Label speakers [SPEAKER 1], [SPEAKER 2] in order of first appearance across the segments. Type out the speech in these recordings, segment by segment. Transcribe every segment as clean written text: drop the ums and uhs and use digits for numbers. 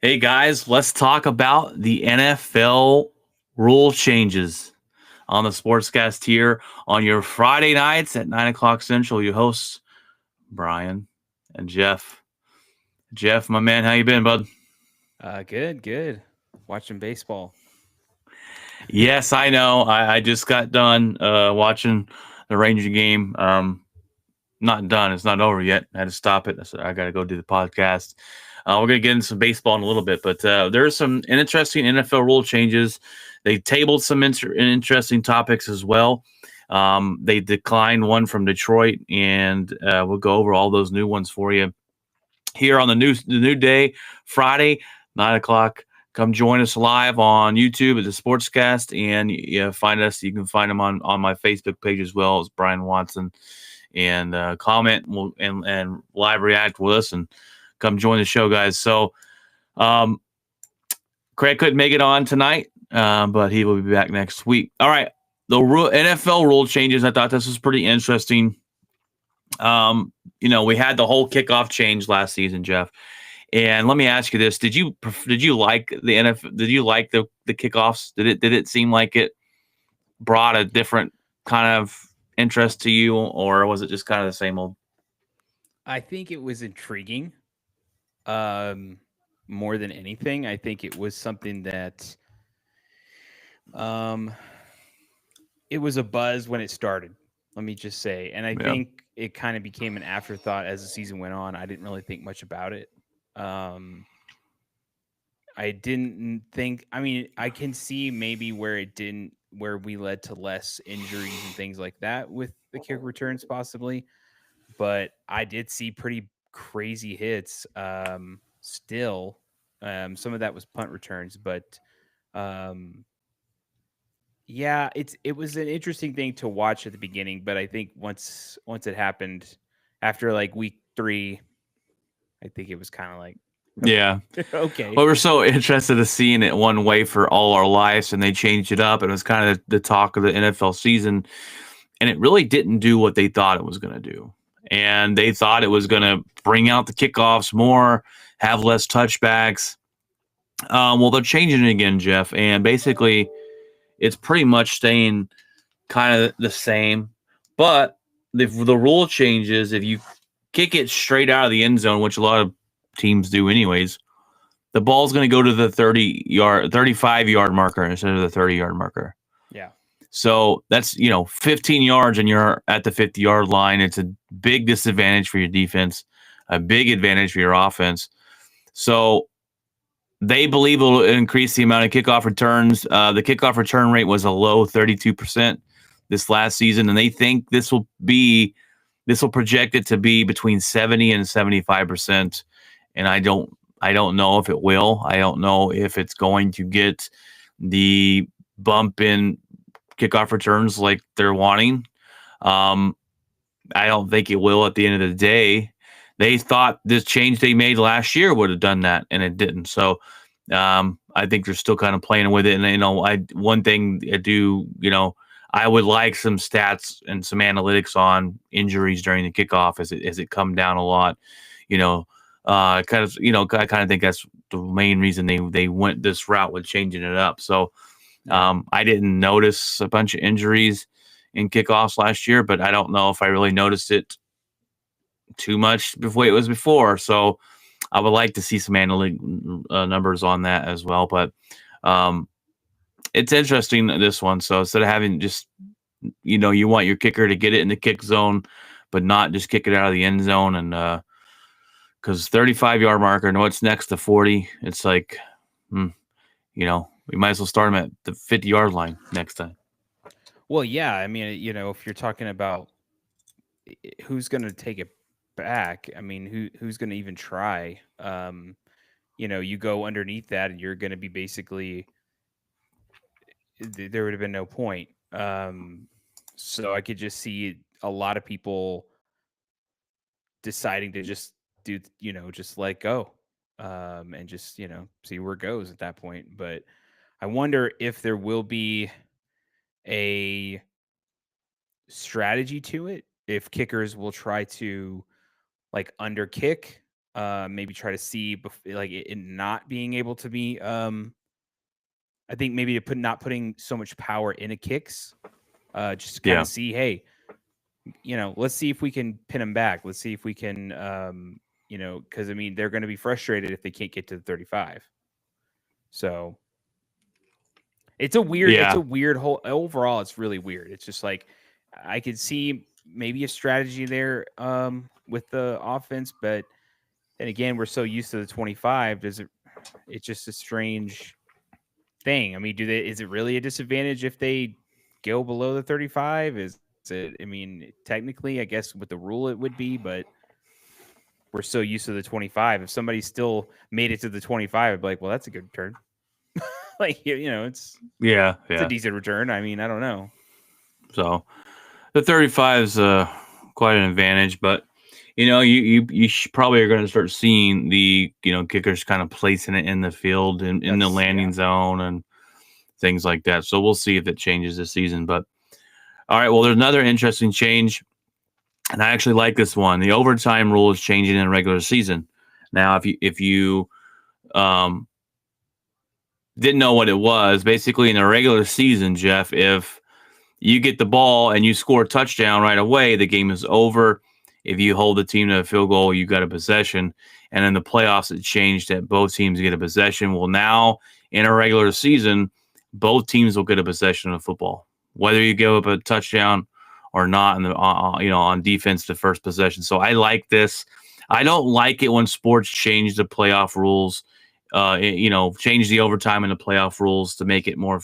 [SPEAKER 1] Hey guys, let's talk about the NFL rule changes on the Sportscast here on your Friday nights at 9 o'clock Central. Your hosts Brian and Jeff. Jeff, my man, how you been, bud?
[SPEAKER 2] Good. Watching baseball.
[SPEAKER 1] Yes, I know. I just got done watching the Ranger game. Not done. It's not over yet. I had to stop it. I said I got to go do the podcast. We're gonna get into some baseball in a little bit, but there's some interesting NFL rule changes. They tabled some interesting topics as well. They declined one from Detroit, and we'll go over all those new ones for you here on the new day, Friday, 9 o'clock. Come join us live on YouTube at the Sportscast, and find us. You can find them on my Facebook page as well as Brian Watson, and comment and live react with us, and come join the show, guys. So, um, Craig couldn't make it on tonight, but he will be back next week. All right, the NFL rule changes. I thought this was pretty interesting. We had the whole kickoff change last season, Jeff. And let me ask you this: did you like the NFL? Did you like the kickoffs? Did it seem like it brought a different kind of interest to you, or was it just kind of the same old?
[SPEAKER 2] I think it was intriguing. Um, More than anything, I think it was something that um it was a buzz when it started. Let me just say, and I
[SPEAKER 1] Yeah,
[SPEAKER 2] think it kind of became an afterthought as the season went on. I didn't really think much about it. Um, I didn't think. I mean, I can see maybe where it didn't, where we led to less injuries and things like that with the kick returns, possibly. But I did see pretty crazy hits. Still, some of that was punt returns, but um, yeah, it was an interesting thing to watch at the beginning. But I think once it happened after like week 3, I think it was kind of like
[SPEAKER 1] yeah.
[SPEAKER 2] okay,
[SPEAKER 1] Well, we're so interested in seeing it one way for all our lives, and they changed it up, and it was kind of the talk of the NFL season, and it really didn't do what they thought it was going to do. And they thought it was going to bring out the kickoffs more, have less touchbacks. Well, they're changing it again, Jeff, and basically it's pretty much staying kind of the same. But the rule changes if you kick it straight out of the end zone, which a lot of teams do anyways. The ball's going to go to the 35-yard marker instead of the 30-yard marker.
[SPEAKER 2] yeah.
[SPEAKER 1] So that's 15 yards, and you're at the 50-yard line. It's a big disadvantage for your defense, a big advantage for your offense. So they believe it will increase the amount of kickoff returns. The kickoff return rate was a low 32% this last season, and they think this will project it to be between 70 and 75%. And I don't know if it will. I don't know if it's going to get the bump in kickoff returns like they're wanting. Um, I don't think it will at the end of the day. They thought this change they made last year would have done that, and it didn't. So I think they're still kind of playing with it. And one thing I do, I would like some stats and some analytics on injuries during the kickoff as it come down a lot. You know, I kind of think that's the main reason they went this route with changing it up. So
[SPEAKER 2] Yeah.
[SPEAKER 1] I didn't notice a bunch of injuries in kickoffs last year, but I don't know if I really noticed it too much before it was before. So I would like to see some analytic numbers on that as well. But um, it's interesting this one. So instead of having just you want your kicker to get it in the kick zone, but not just kick it out of the end zone. And because 35-yard marker, and what's next to 40, it's like, hmm, we might as well start them at the 50-yard line next time.
[SPEAKER 2] Well, yeah. I mean, if you're talking about who's going to take it back, I mean, who's going to even try? You go underneath that, and you're going to be basically there would have been no point. So I could just see a lot of people deciding to just just let go, and just see where it goes at that point. But I wonder if there will be a strategy to it, if kickers will try to like under kick, maybe try to see like it not being able to be. I think maybe to not putting so much power into kicks, just to kind
[SPEAKER 1] Yeah.
[SPEAKER 2] of see, hey, let's see if we can pin them back. Let's see if we can, because I mean they're going to be frustrated if they can't get to the 35. So it's
[SPEAKER 1] Yeah.
[SPEAKER 2] a weird whole overall. It's really weird. It's just like I could see maybe a strategy there with the offense, but then again, we're so used to the 25. It's just a strange thing. I mean, is it really a disadvantage if they go below the 35? Is it, I mean, technically, I guess with the rule it would be, but we're so used to the 25. If somebody still made it to the 25, I'd be like, well, that's a good return. Like,
[SPEAKER 1] Yeah.
[SPEAKER 2] it's a
[SPEAKER 1] Yeah.
[SPEAKER 2] decent return. I mean, I don't know.
[SPEAKER 1] So the 35 is quite an advantage, but probably are going to start seeing the kickers kind of placing it in the field and in the landing zone and things like that. So we'll see if it changes this season. But all right, well, there's another interesting change, and I actually like this one. The overtime rule is changing in the regular season. Now, if you um, didn't know what it was, basically in the regular season, Jeff, if you get the ball and you score a touchdown right away, the game is over. If you hold the team to a field goal, you got a possession. And in the playoffs, it changed that both teams get a possession. Well, now in a regular season, both teams will get a possession of football, whether you give up a touchdown or not. On defense, the first possession. So I like this. I don't like it when sports change the playoff rules. Change the overtime and the playoff rules to make it more,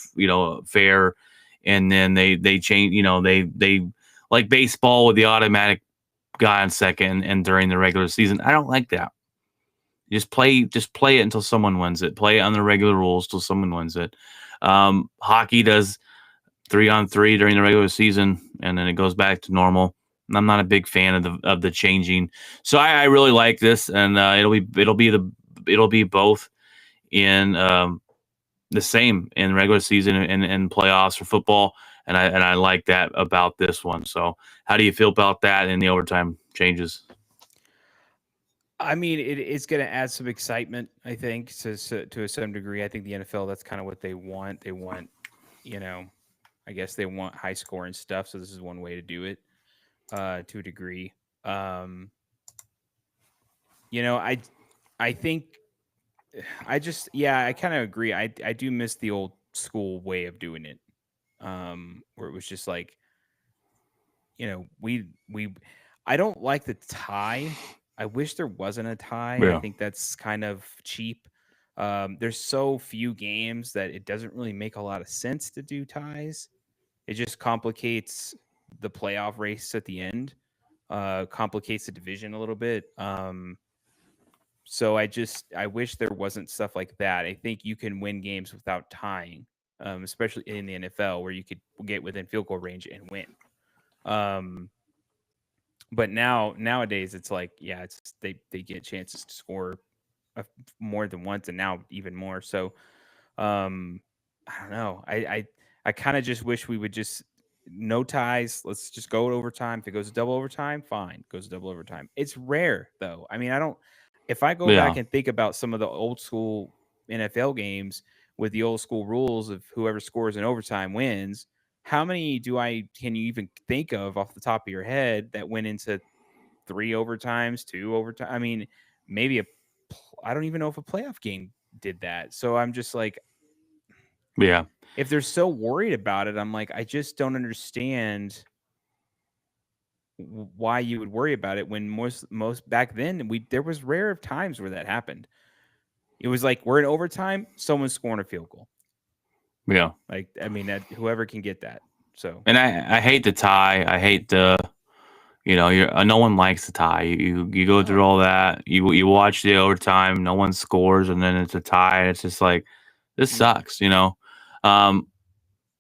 [SPEAKER 1] fair, and then they change, they like baseball with the automatic guy on second and during the regular season. I don't like that. Just play it until someone wins it. Play it on the regular rules till someone wins it. Hockey does 3-on-3 during the regular season, and then it goes back to normal. I'm not a big fan of the changing, so I really like this, and it'll be both in the same in regular season and playoffs for football, and I like that about this one. So, how do you feel about that in the overtime changes?
[SPEAKER 2] I mean, it's going to add some excitement, I think, to some degree. I think the NFL, that's kind of what they want. They want, you know, I guess they want high scoring stuff. So this is one way to do it, to a degree. Um, I think I kind of agree. I do miss the old school way of doing it, where it was just like, we I don't like the tie. I wish there wasn't a tie. I
[SPEAKER 1] Yeah,
[SPEAKER 2] think that's kind of cheap. There's so few games that it doesn't really make a lot of sense to do ties. It just complicates the playoff race at the end, complicates the division a little bit. So I wish there wasn't stuff like that. I think you can win games without tying, especially in the NFL where you could get within field goal range and win. Um, but nowadays it's like, yeah, it's they get chances to score more than once, and now even more. So I don't know. I kind of just wish we would just no ties. Let's just go to overtime. If it goes to double overtime, fine. Goes to double overtime. It's rare though. I mean, I don't. If I go back
[SPEAKER 1] yeah,
[SPEAKER 2] and think about some of the old school NFL games with the old school rules of whoever scores in overtime wins, how many can you even think of off the top of your head that went into three overtimes, two overtime? I mean, maybe I don't even know if a playoff game did that. So I'm just like,
[SPEAKER 1] yeah,
[SPEAKER 2] if they're so worried about it, I'm like, I just don't understand why you would worry about it when most back then there was rare of times where that happened. It was like we're in overtime, someone's scoring a field goal.
[SPEAKER 1] yeah.
[SPEAKER 2] Like, I mean, that whoever can get that. So
[SPEAKER 1] And I hate the tie. I hate the you're no one likes the tie. You go through
[SPEAKER 2] no,
[SPEAKER 1] all that. You watch the overtime. No one scores, and then it's a tie. It's just like this
[SPEAKER 2] no.
[SPEAKER 1] sucks. Um,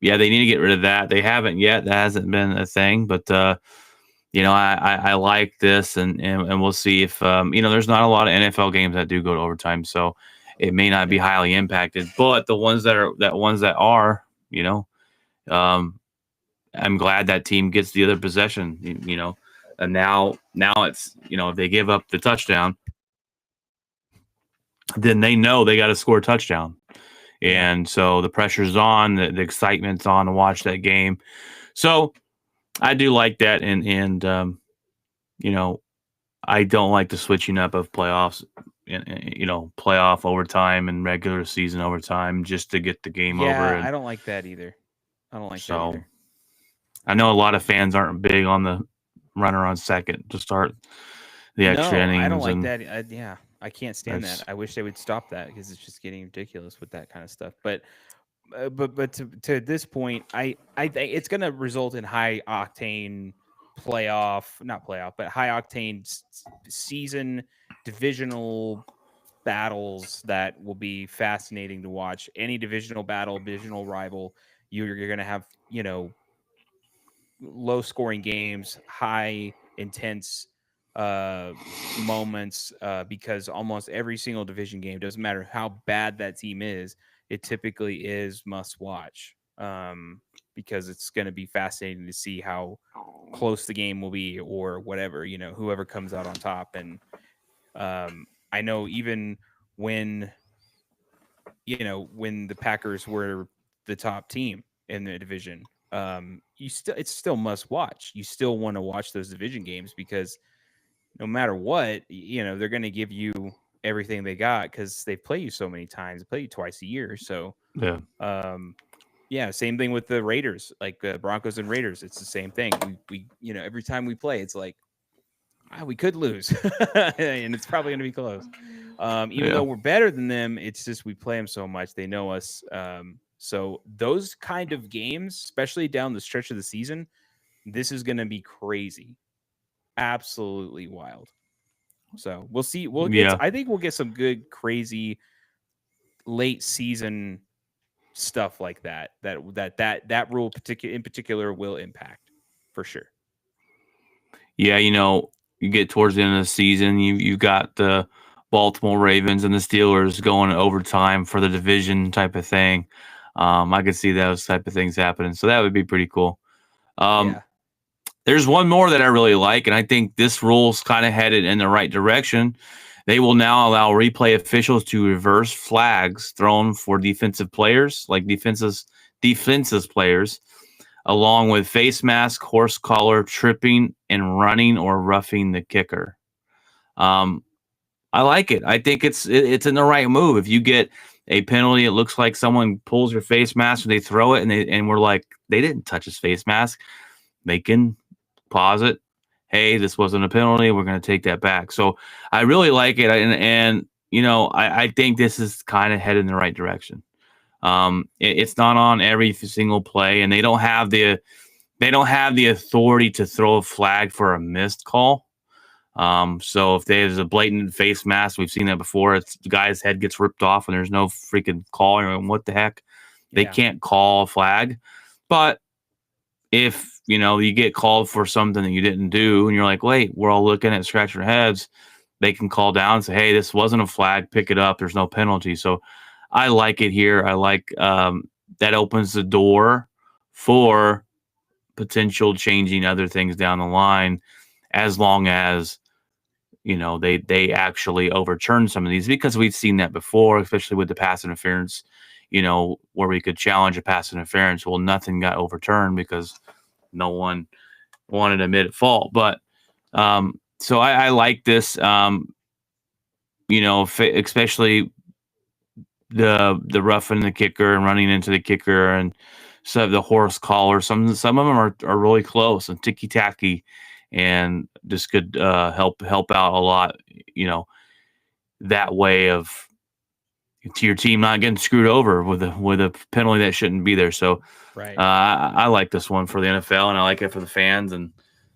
[SPEAKER 1] yeah, they need to get rid of that. They haven't yet. That hasn't been a thing, but I like this, and we'll see if there's not a lot of NFL games that do go to overtime, so it may not be
[SPEAKER 2] Yeah.
[SPEAKER 1] highly impacted. But the ones that are, um, I'm glad that team gets the other possession. And now it's if they give up the touchdown, then they know they got to score a touchdown.
[SPEAKER 2] Yeah.
[SPEAKER 1] And so the pressure's on, the excitement's on to watch that game. So I do like that. And you know, I don't like the switching up of playoffs, playoff overtime and regular season overtime just to get the game over.
[SPEAKER 2] Yeah,
[SPEAKER 1] And
[SPEAKER 2] I don't like that either. I don't like that
[SPEAKER 1] so
[SPEAKER 2] either.
[SPEAKER 1] I know a lot of fans aren't big on the runner on second to start the extra
[SPEAKER 2] No, I don't
[SPEAKER 1] innings,
[SPEAKER 2] like
[SPEAKER 1] and
[SPEAKER 2] that. Yeah, I can't stand that.
[SPEAKER 1] that's
[SPEAKER 2] I wish they would stop that because it's just getting ridiculous with that kind of stuff. But to this point, I think it's going to result in high octane not playoff, but high octane season divisional battles that will be fascinating to watch. Any divisional battle, divisional rival, you're going to have, low scoring games, high intense uh moments, because almost every single division game, doesn't matter how bad that team is, it typically is must watch, because it's going to be fascinating to see how close the game will be, or whatever, whoever comes out on top. And I know even when when the Packers were the top team in the division, it's still must watch. You still want to watch those division games because no matter what, they're going to give you everything they got because they play you so many times. They play you twice a year. So,
[SPEAKER 1] yeah,
[SPEAKER 2] um, yeah, same thing with the Raiders, like the Broncos and Raiders. It's the same thing. We every time we play, it's like, we could lose, and it's probably going to be close. Even
[SPEAKER 1] yeah,
[SPEAKER 2] though we're better than them, it's just we play them so much, they know us. So those kind of games, especially down the stretch of the season, this is going to be crazy, absolutely wild. So we'll see.
[SPEAKER 1] yeah.
[SPEAKER 2] I think we'll get some good, crazy late season stuff like that. That rule in particular will impact for sure.
[SPEAKER 1] Yeah, you get towards the end of the season, you've got the Baltimore Ravens and the Steelers going overtime for the division type of thing. I could see those type of things happening, so that would be pretty cool. Um,
[SPEAKER 2] Yeah.
[SPEAKER 1] there's one more that I really like, and I think this rule's kind of headed in the right direction. They will now allow replay officials to reverse flags thrown for defensive players, like defenses players, along with face mask, horse collar, tripping, and running or roughing the kicker. Um, I like it. I think it's in the right move. If you get a penalty, it looks like someone pulls your face mask and they throw it, and we're like, they didn't touch his face mask. They can pause it. Hey, this wasn't a penalty. We're going to take that back. So I really like it, and I think this is kind of headed in the right direction. It's not on every single play, and they don't have the authority to throw a flag for a missed call. So if there's a blatant face mask, we've seen that before. It's the guy's head gets ripped off and there's no freaking call. What the heck? They
[SPEAKER 2] Yeah.
[SPEAKER 1] can't call a flag. But if you get called for something that you didn't do, and you're like, wait, we're all looking at scratching our heads, they can call down and say, hey, this wasn't a flag. Pick it up. There's no penalty. So I like it here. I like that opens the door for potential changing other things down the line, as long as they actually overturn some of these, because we've seen that before, especially with the pass interference, where we could challenge a pass interference. Well, nothing got overturned because no one wanted to admit at fault. But so I like this, especially the roughing the kicker and running into the kicker, and so the horse collar. Some of them are really close and ticky tacky, and this could help out a lot. That way of to your team not getting screwed over with a penalty that shouldn't be there. So
[SPEAKER 2] Right.
[SPEAKER 1] I like this one for the NFL, and I like it for the fans, and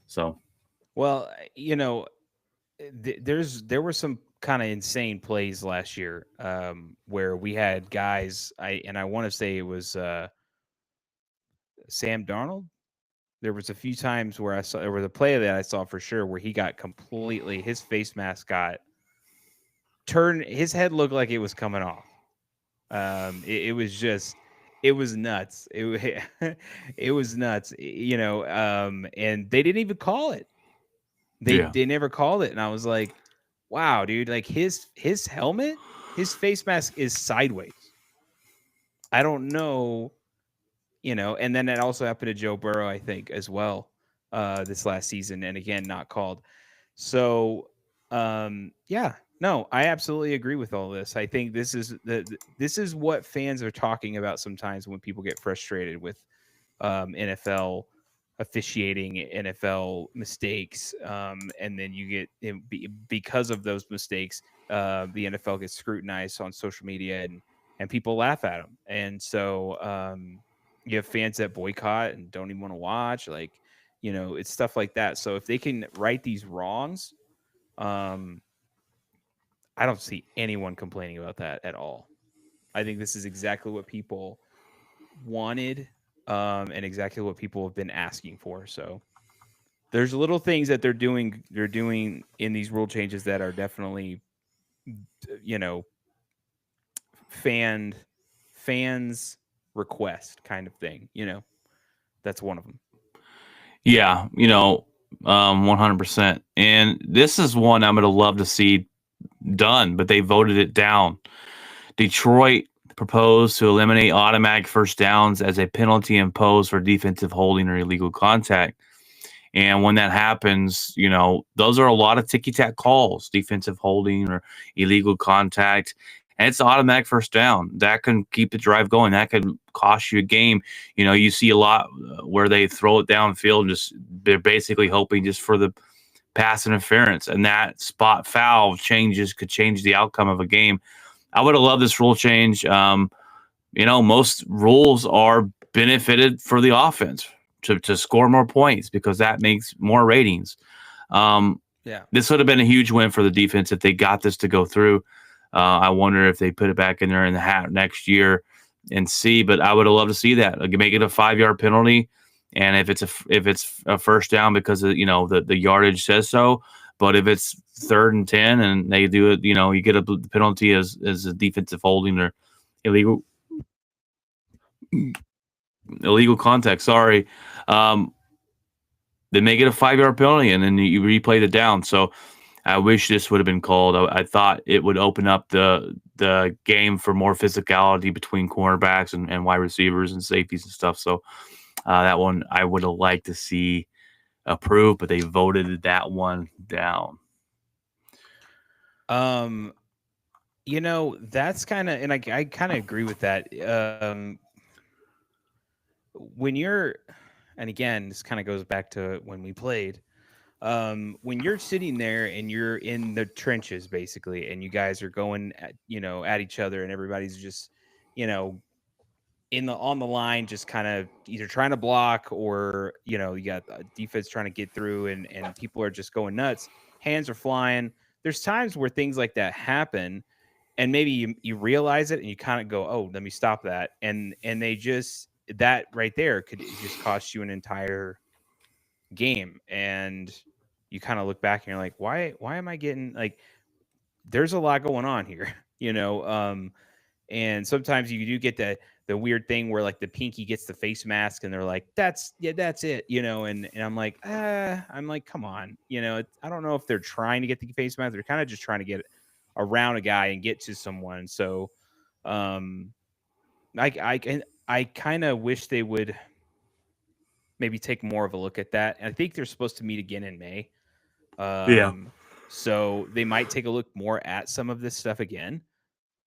[SPEAKER 1] so
[SPEAKER 2] Well, there were some kind of insane plays last year, where we had guys. I want to say it was Sam Darnold. There was a few times where there was a play that I saw for sure where he got completely, his face mask got turned, his head looked like it was coming off. It was just, it was nuts. It was nuts, and they didn't even call it. They
[SPEAKER 1] yeah,
[SPEAKER 2] they never called it, and I was like, wow, dude, like his helmet. his face mask is sideways. I don't know, and then that also happened to Joe Burrow, I think, as well, this last season, and again, not called. So, yeah, no, I absolutely agree with all this. I think this is what fans are talking about sometimes when people get frustrated with NFL officiating, NFL mistakes, and then you get because of those mistakes, the NFL gets scrutinized on social media, and people laugh at them, and so you have fans that boycott and don't even want to watch, like it's stuff like that. So if they can right these wrongs, um, I don't see anyone complaining about that at all. I think this is exactly what people wanted, and exactly what people have been asking for. So there's little things that they're doing in these rule changes that are definitely, you know, fan fans request kind of thing. That's one of them.
[SPEAKER 1] Yeah, 100%. And this is one I'm going to love to see done, but they voted it down. Detroit proposed to eliminate automatic first downs as a penalty imposed for defensive holding or illegal contact. And when that happens, those are a lot of ticky-tack calls, defensive holding or illegal contact. And it's automatic first down. That can keep the drive going. That could cost you a game. You see a lot where they throw it downfield and they're basically hoping just for the pass interference. And that spot foul could change the outcome of a game. I would have loved this rule change. Most rules are benefited for the offense to score more points because that makes more ratings. This would have been a huge win for the defense if they got this to go through. I wonder if they put it back in there in the hat next year and see. But I would have loved to see that. Make it a 5-yard penalty, and if it's a first down because of, the yardage says so. But if it's 3rd and 10 and they do it, you get a penalty as a defensive holding or illegal contact. Sorry. They make it a 5-yard penalty and then you replay the down. So I wish this would have been called. I thought it would open up the game for more physicality between cornerbacks and wide receivers and safeties and stuff. So that one I would have liked to see approved, but they voted that one down.
[SPEAKER 2] That's kind of, and I kind of agree with that. When you're, and again, this kind of goes back to when we played. When you're sitting there and you're in the trenches basically, and you guys are going at each other, and everybody's just on the line, just kind of either trying to block or you got defense trying to get through, and people are just going nuts, hands are flying. There's times where things like that happen, and maybe you realize it and you kind of go, oh, let me stop that, and they just, that right there could just cost you an entire game. And you kind of look back and you're like, why am I getting, like, there's a lot going on here, and sometimes you do get the weird thing where like the pinky gets the face mask and they're like, that's it, and I'm like, come on, I don't know if they're trying to get the face mask. They're kind of just trying to get around a guy and get to someone. So I kind of wish they would maybe take more of a look at that. And I think they're supposed to meet again in May. So they might take a look more at some of this stuff again.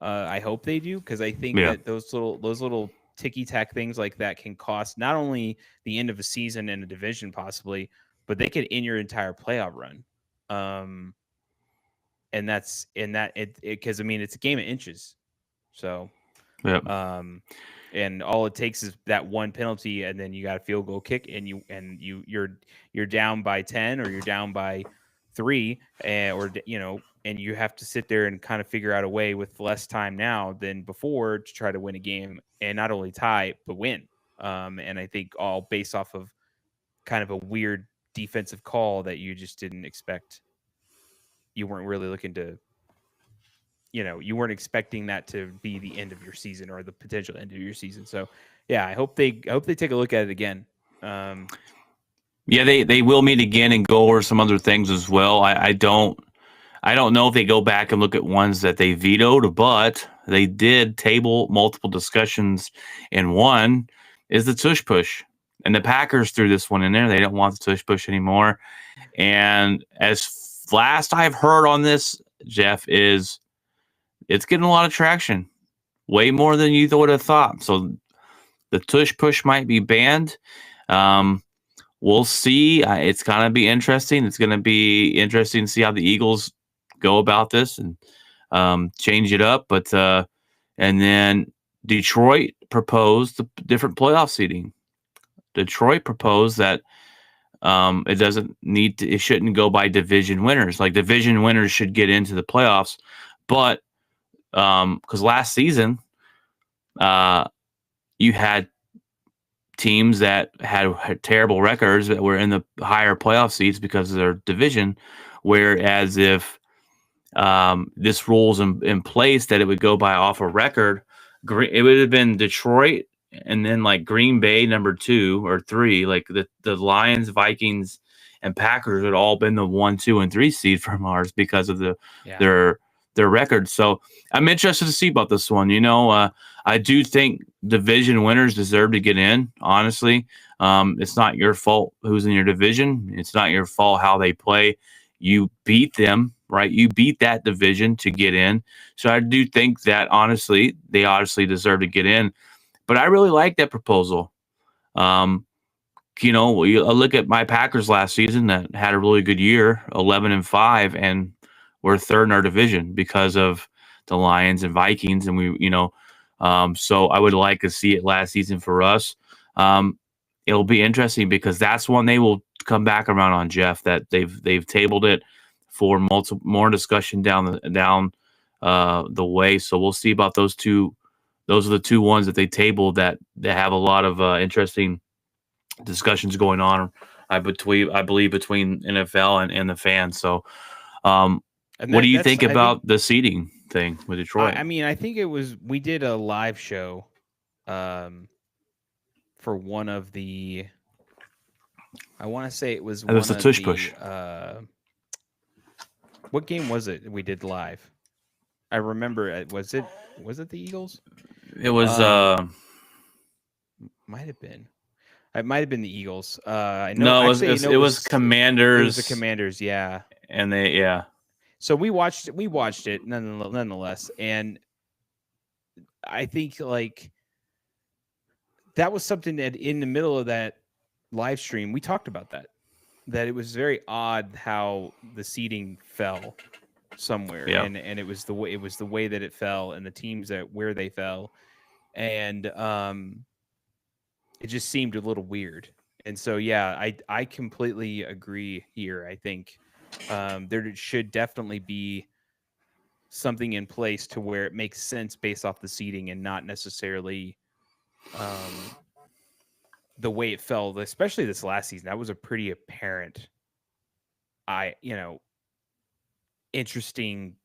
[SPEAKER 2] I hope they do, because I think that those little ticky-tack things like that can cost not only the end of a season and a division possibly, but they could end your entire playoff run. And that's in that because I mean it's a game of inches. So and all it takes is that one penalty, and then you got a field goal kick, and you're down by 10 or you're down by 3, and you have to sit there and kind of figure out a way with less time now than before to try to win a game, and not only tie but win. And I think all based off of kind of a weird defensive call that you just didn't expect. You weren't really looking to. You weren't expecting that to be the end of your season or the potential end of your season. So, yeah, I hope they take a look at it again.
[SPEAKER 1] Yeah, they will meet again and go over some other things as well. I don't I don't know if they go back and look at ones that they vetoed, but they did table multiple discussions, and one is the tush push. And the Packers threw this one in there. They don't want the tush push anymore. And as last I've heard on this, Jeff, is it's getting a lot of traction, way more than you would have thought. So the tush push might be banned. We'll see. It's going to be interesting. It's going to be interesting to see how the Eagles go about this and change it up. But and then Detroit proposed the different playoff seating. Detroit proposed that it doesn't need to, it shouldn't go by division winners. Like division winners should get into the playoffs, but because last season you had teams that had terrible records that were in the higher playoff seats because of their division, whereas if this rule's in place that it would go by off a record, it would have been Detroit and then like Green Bay number 2 or 3, like the Lions, Vikings, and Packers had all been the 1, 2, and 3 seed from ours because of their records. So I'm interested to see about this one. I do think division winners deserve to get in. Honestly, it's not your fault who's in your division. It's not your fault how they play. You beat them, right? You beat that division to get in. So I do think that honestly, they obviously deserve to get in. But I really like that proposal. You look at my Packers last season that had a really good year, 11-5, and we're third in our division because of the Lions and Vikings, and so I would like to see it last season for us. It'll be interesting because that's one they will come back around on, Jeff. That they've tabled it for more discussion down the way. So we'll see about those two. Those are the two ones that they tabled that have a lot of interesting discussions going on. I believe between NFL and the fans. So, what do you think about the seating thing with Detroit?
[SPEAKER 2] I mean, I think we did a live show for one of the, I want to say it was one of the
[SPEAKER 1] tush push.
[SPEAKER 2] What game was it we did live? I remember it. Was it the Eagles?
[SPEAKER 1] It was
[SPEAKER 2] might have been. It might have been the Eagles. I know.
[SPEAKER 1] No, it was Commanders.
[SPEAKER 2] It was the Commanders, yeah.
[SPEAKER 1] And
[SPEAKER 2] So we watched it nonetheless, and I think like that was something that in the middle of that live stream we talked about that it was very odd how the seating fell somewhere, and it was the way that it fell, and the teams where they fell, and it just seemed a little weird. And so I completely agree here. I think there should definitely be something in place to where it makes sense based off the seating and not necessarily the way it fell, especially this last season. That was a pretty apparent, interesting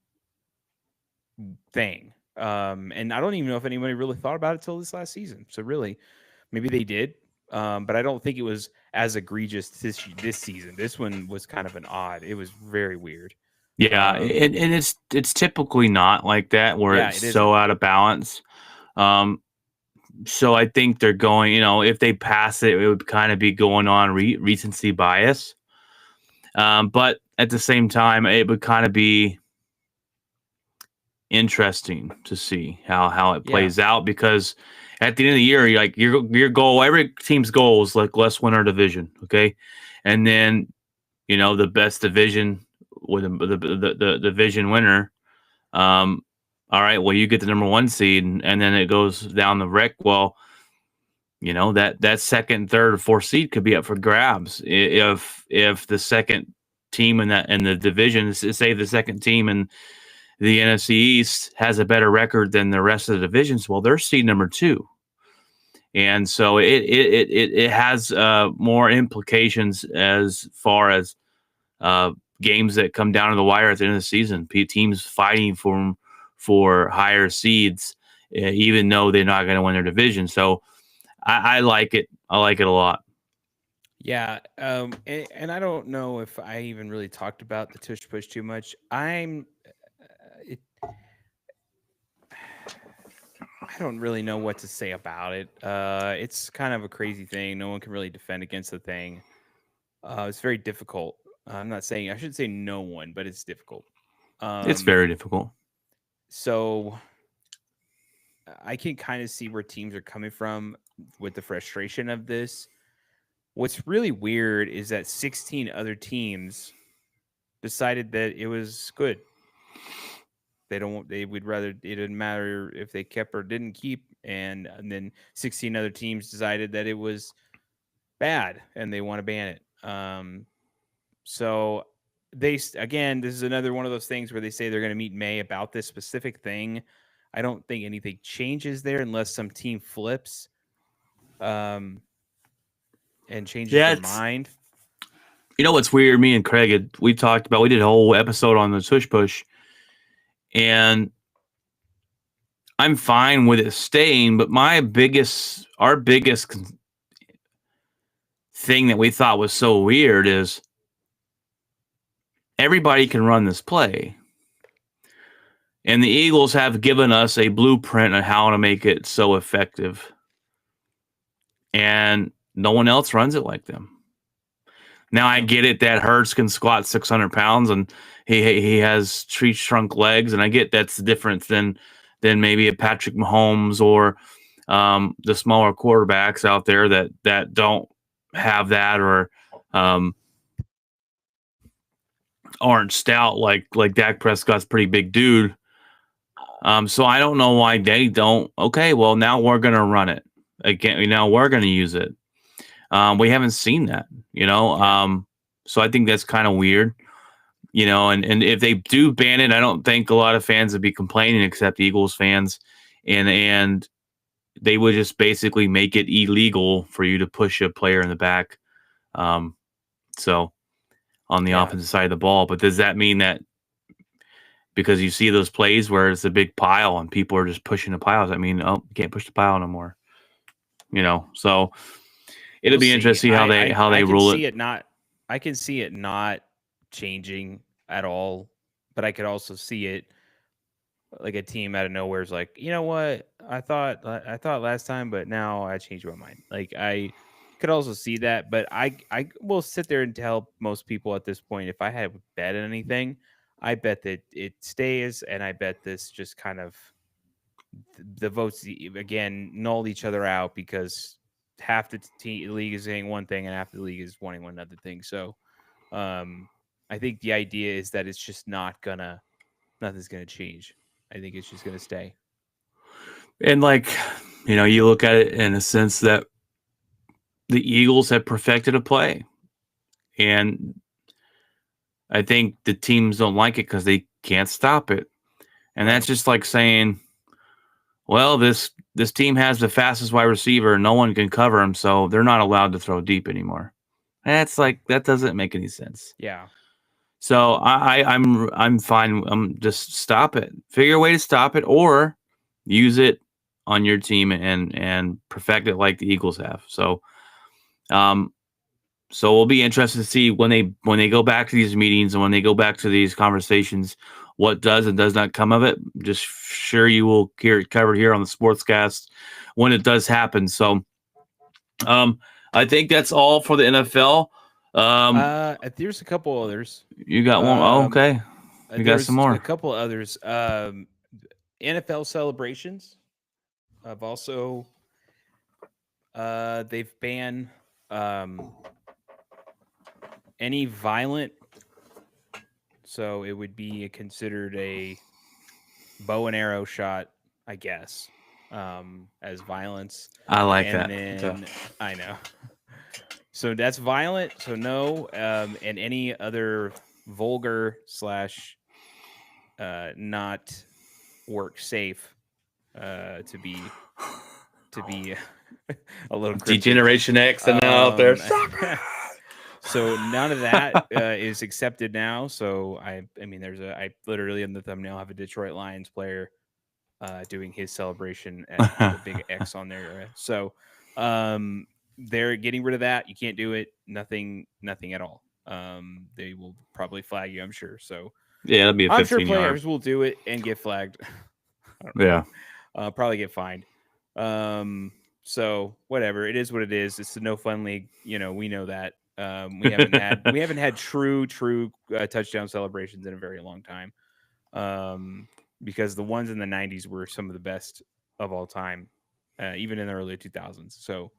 [SPEAKER 2] thing. And I don't even know if anybody really thought about it till this last season. So really, maybe they did. But I don't think it was as egregious this season. This one was kind of an odd. It was very weird.
[SPEAKER 1] Yeah, and it's typically not like that where it's so out of balance. So I think they're going, if they pass it, it would kind of be going on recency bias. But at the same time, it would kind of be interesting to see how it plays out, because at the end of the year, your goal, every team's goal is like, let's win our division, okay? And then, the best division with the division winner. All right, well, you get the number 1 seed, and then it goes down the wreck. Well, that second, third, or fourth seed could be up for grabs if the second team in the division, say the second team in the NFC East has a better record than the rest of the divisions. Well, they're seed number 2, and so it has more implications as far as games that come down to the wire at the end of the season. Teams fighting for higher seeds, even though they're not going to win their division. So I like it. I like it a lot.
[SPEAKER 2] Yeah, and I don't know if I even really talked about the tush push too much. I don't really know what to say about it. It's kind of a crazy thing. No one can really defend against the thing. It's very difficult. I'm not saying I should say no one, but it's difficult.
[SPEAKER 1] It's
[SPEAKER 2] Um,
[SPEAKER 1] very difficult.
[SPEAKER 2] so I can kind of see where teams are coming from with the frustration of this. What's really weird is that 16 other teams decided that it was good. They don't. They would rather. It didn't matter if they kept or didn't keep, and then 16 other teams decided that it was bad and they want to ban it. So again, this is another one of those things where they say they're going to meet in May about this specific thing. I don't think anything changes there unless some team flips, um, and changes
[SPEAKER 1] Yeah,
[SPEAKER 2] their
[SPEAKER 1] it's
[SPEAKER 2] mind.
[SPEAKER 1] what's weird. Me and Craig we talked about. We did a whole episode on the tush push, and I'm fine with it staying. But our biggest thing that we thought was so weird is everybody can run this play. And the Eagles have given us a blueprint on how to make it so effective. And no one else runs it like them. Now I get it that Hurts can squat 600 pounds and he has tree trunk legs, and I get that's the difference than maybe a Patrick Mahomes or the smaller quarterbacks out there that don't have that or aren't stout like Dak Prescott's pretty big dude. So I don't know why they don't. Okay, well now we're gonna run it again. Now we're gonna use it. We haven't seen that,
[SPEAKER 2] Yeah.
[SPEAKER 1] so I think that's kind of weird, and if they do ban it, I don't think a lot of fans would be complaining except Eagles fans, and they would just basically make it illegal for you to push a player in the back. So on the
[SPEAKER 2] Yeah.
[SPEAKER 1] offensive side of the ball, but does that mean that because you see those plays where it's a big pile and people are just pushing the piles? I mean, oh, you can't push the pile no more, so it'll
[SPEAKER 2] We'll
[SPEAKER 1] be
[SPEAKER 2] see.
[SPEAKER 1] interesting how they
[SPEAKER 2] I can
[SPEAKER 1] rule it.
[SPEAKER 2] see it not. I can see it not changing at all, but I could also see it like a team out of nowhere is like, you know what? I thought last time, but now I changed my mind. Like I could also see that, but I will sit there and tell most people at this point, if I had bet anything, I bet that it stays, and I bet this just kind of the votes again null each other out because half the league is saying one thing and half the league is wanting one other thing. So um, I think the idea is that it's just nothing's gonna change. I think it's just gonna stay.
[SPEAKER 1] And you look at it in a sense that the Eagles have perfected a play, and I think the teams don't like it because they can't stop it. And that's
[SPEAKER 2] Right.
[SPEAKER 1] just like saying, well, this team has the fastest wide receiver, and no one can cover him, so they're not allowed to throw deep anymore. That's like that doesn't make any sense.
[SPEAKER 2] Yeah.
[SPEAKER 1] So I'm fine. Just stop it. Figure a way to stop it, or use it on your team and perfect it like the Eagles have. Um, so we'll be interested to see when they go back to these meetings and when they go back to these conversations, what does and does not come of it. Just sure you will hear it covered here on the Sportscast when it does happen. So, I think that's all for the NFL.
[SPEAKER 2] There's a couple others.
[SPEAKER 1] You got one? Oh,
[SPEAKER 2] Um,
[SPEAKER 1] okay. You got some
[SPEAKER 2] there's a
[SPEAKER 1] more.
[SPEAKER 2] couple others. NFL celebrations have also they've banned any violent. So it would be considered a bow and arrow shot, I guess, as violence.
[SPEAKER 1] I like
[SPEAKER 2] And
[SPEAKER 1] that. Okay.
[SPEAKER 2] then I know. So that's violent. So no, and any other vulgar slash not work safe to be a little cryptic.
[SPEAKER 1] Degeneration X and out there.
[SPEAKER 2] So none of that is accepted now. So I mean, I literally in the thumbnail have a Detroit Lions player doing his celebration with a big X on there. So, they're getting rid of that. You can't do it. Nothing at all. They will probably flag you, I'm sure. So
[SPEAKER 1] Yeah, it'll be a
[SPEAKER 2] I'm sure
[SPEAKER 1] 15-yard.
[SPEAKER 2] players will do it and get flagged. I don't know.
[SPEAKER 1] Yeah.
[SPEAKER 2] Probably get fined. So whatever, it is what it is. It's a no fun league. We know that. We haven't had true touchdown celebrations in a very long time. Because the ones in the 90s were some of the best of all time, even in the early 2000s. So,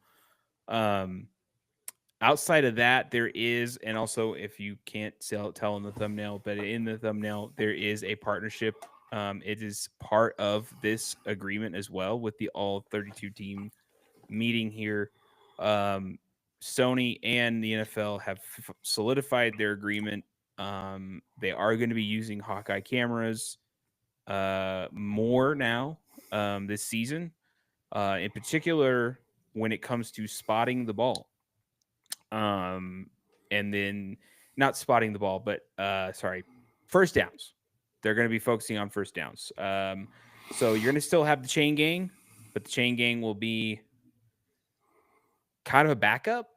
[SPEAKER 2] outside of that, there is, and also if you can't tell in the thumbnail, but in the thumbnail, there is a partnership. It is part of this agreement as well with the all 32 team meeting here. Sony and the NFL have solidified their agreement. They are going to be using Hawkeye cameras more now this season, in particular when it comes to spotting the ball. And then not spotting the ball, but first downs. They're going to be focusing on first downs. So you're going to still have the chain gang, but the chain gang will be kind of a backup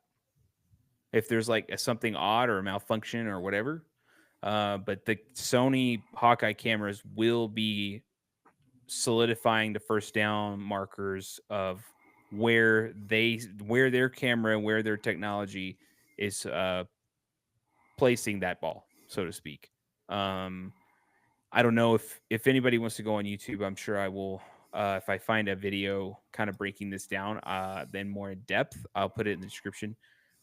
[SPEAKER 2] if there's like something odd or a malfunction or whatever. But the Sony Hawkeye cameras will be solidifying the first down markers of where their camera, where their technology is placing that ball, so to speak. I don't know if anybody wants to go on YouTube. I'm sure I will. If I find a video kind of breaking this down, then more in depth, I'll put it in the description,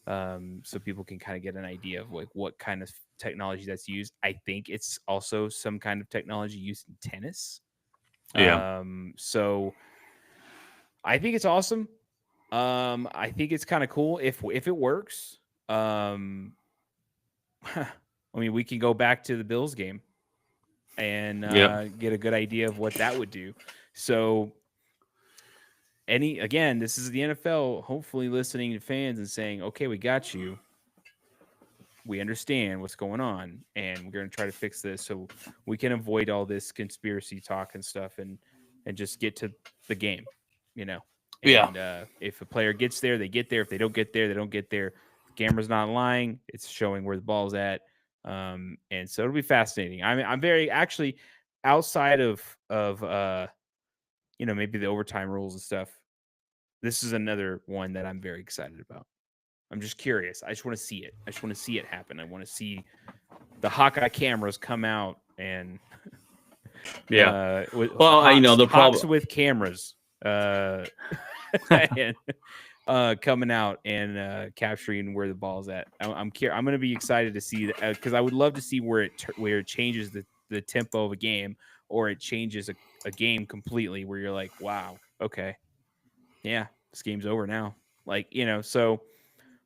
[SPEAKER 2] so people can kind of get an idea of like what kind of technology that's used. I think it's also some kind of technology used in tennis.
[SPEAKER 1] Yeah.
[SPEAKER 2] So I think it's awesome. I think it's kind of cool if it works. I mean, we can go back to the Bills game and get a good idea of what that would do. So this is the NFL, hopefully listening to fans and saying, okay, we got you. We understand what's going on, and we're going to try to fix this so we can avoid all this conspiracy talk and stuff and just get to the game, And, if a player gets there, they get there. If they don't get there, they don't get there. The camera's not lying. It's showing where the ball's at. And so it'll be fascinating. I mean, I'm very actually outside of maybe the overtime rules and stuff. This is another one that I'm very excited about. I'm just curious. I just want to see it. I just want to see it happen. I want to see the Hawkeye cameras come out and
[SPEAKER 1] the problem
[SPEAKER 2] with cameras and, coming out and capturing where the ball's at. I'm going to be excited to see that because I would love to see where it changes the tempo of a game, or it changes a game completely where you're like, wow, okay, yeah, this game's over now. Like, so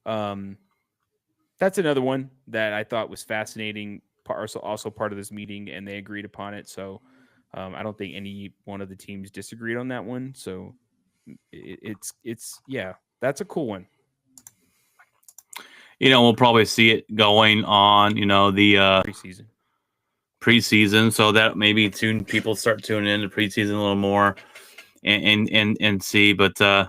[SPEAKER 2] that's another one that I thought was fascinating. Also part of this meeting, and they agreed upon it. So I don't think any one of the teams disagreed on that one. So it's that's a cool one.
[SPEAKER 1] We'll probably see it going on, the preseason, so that maybe people start tuning into preseason a little more and see. But tennis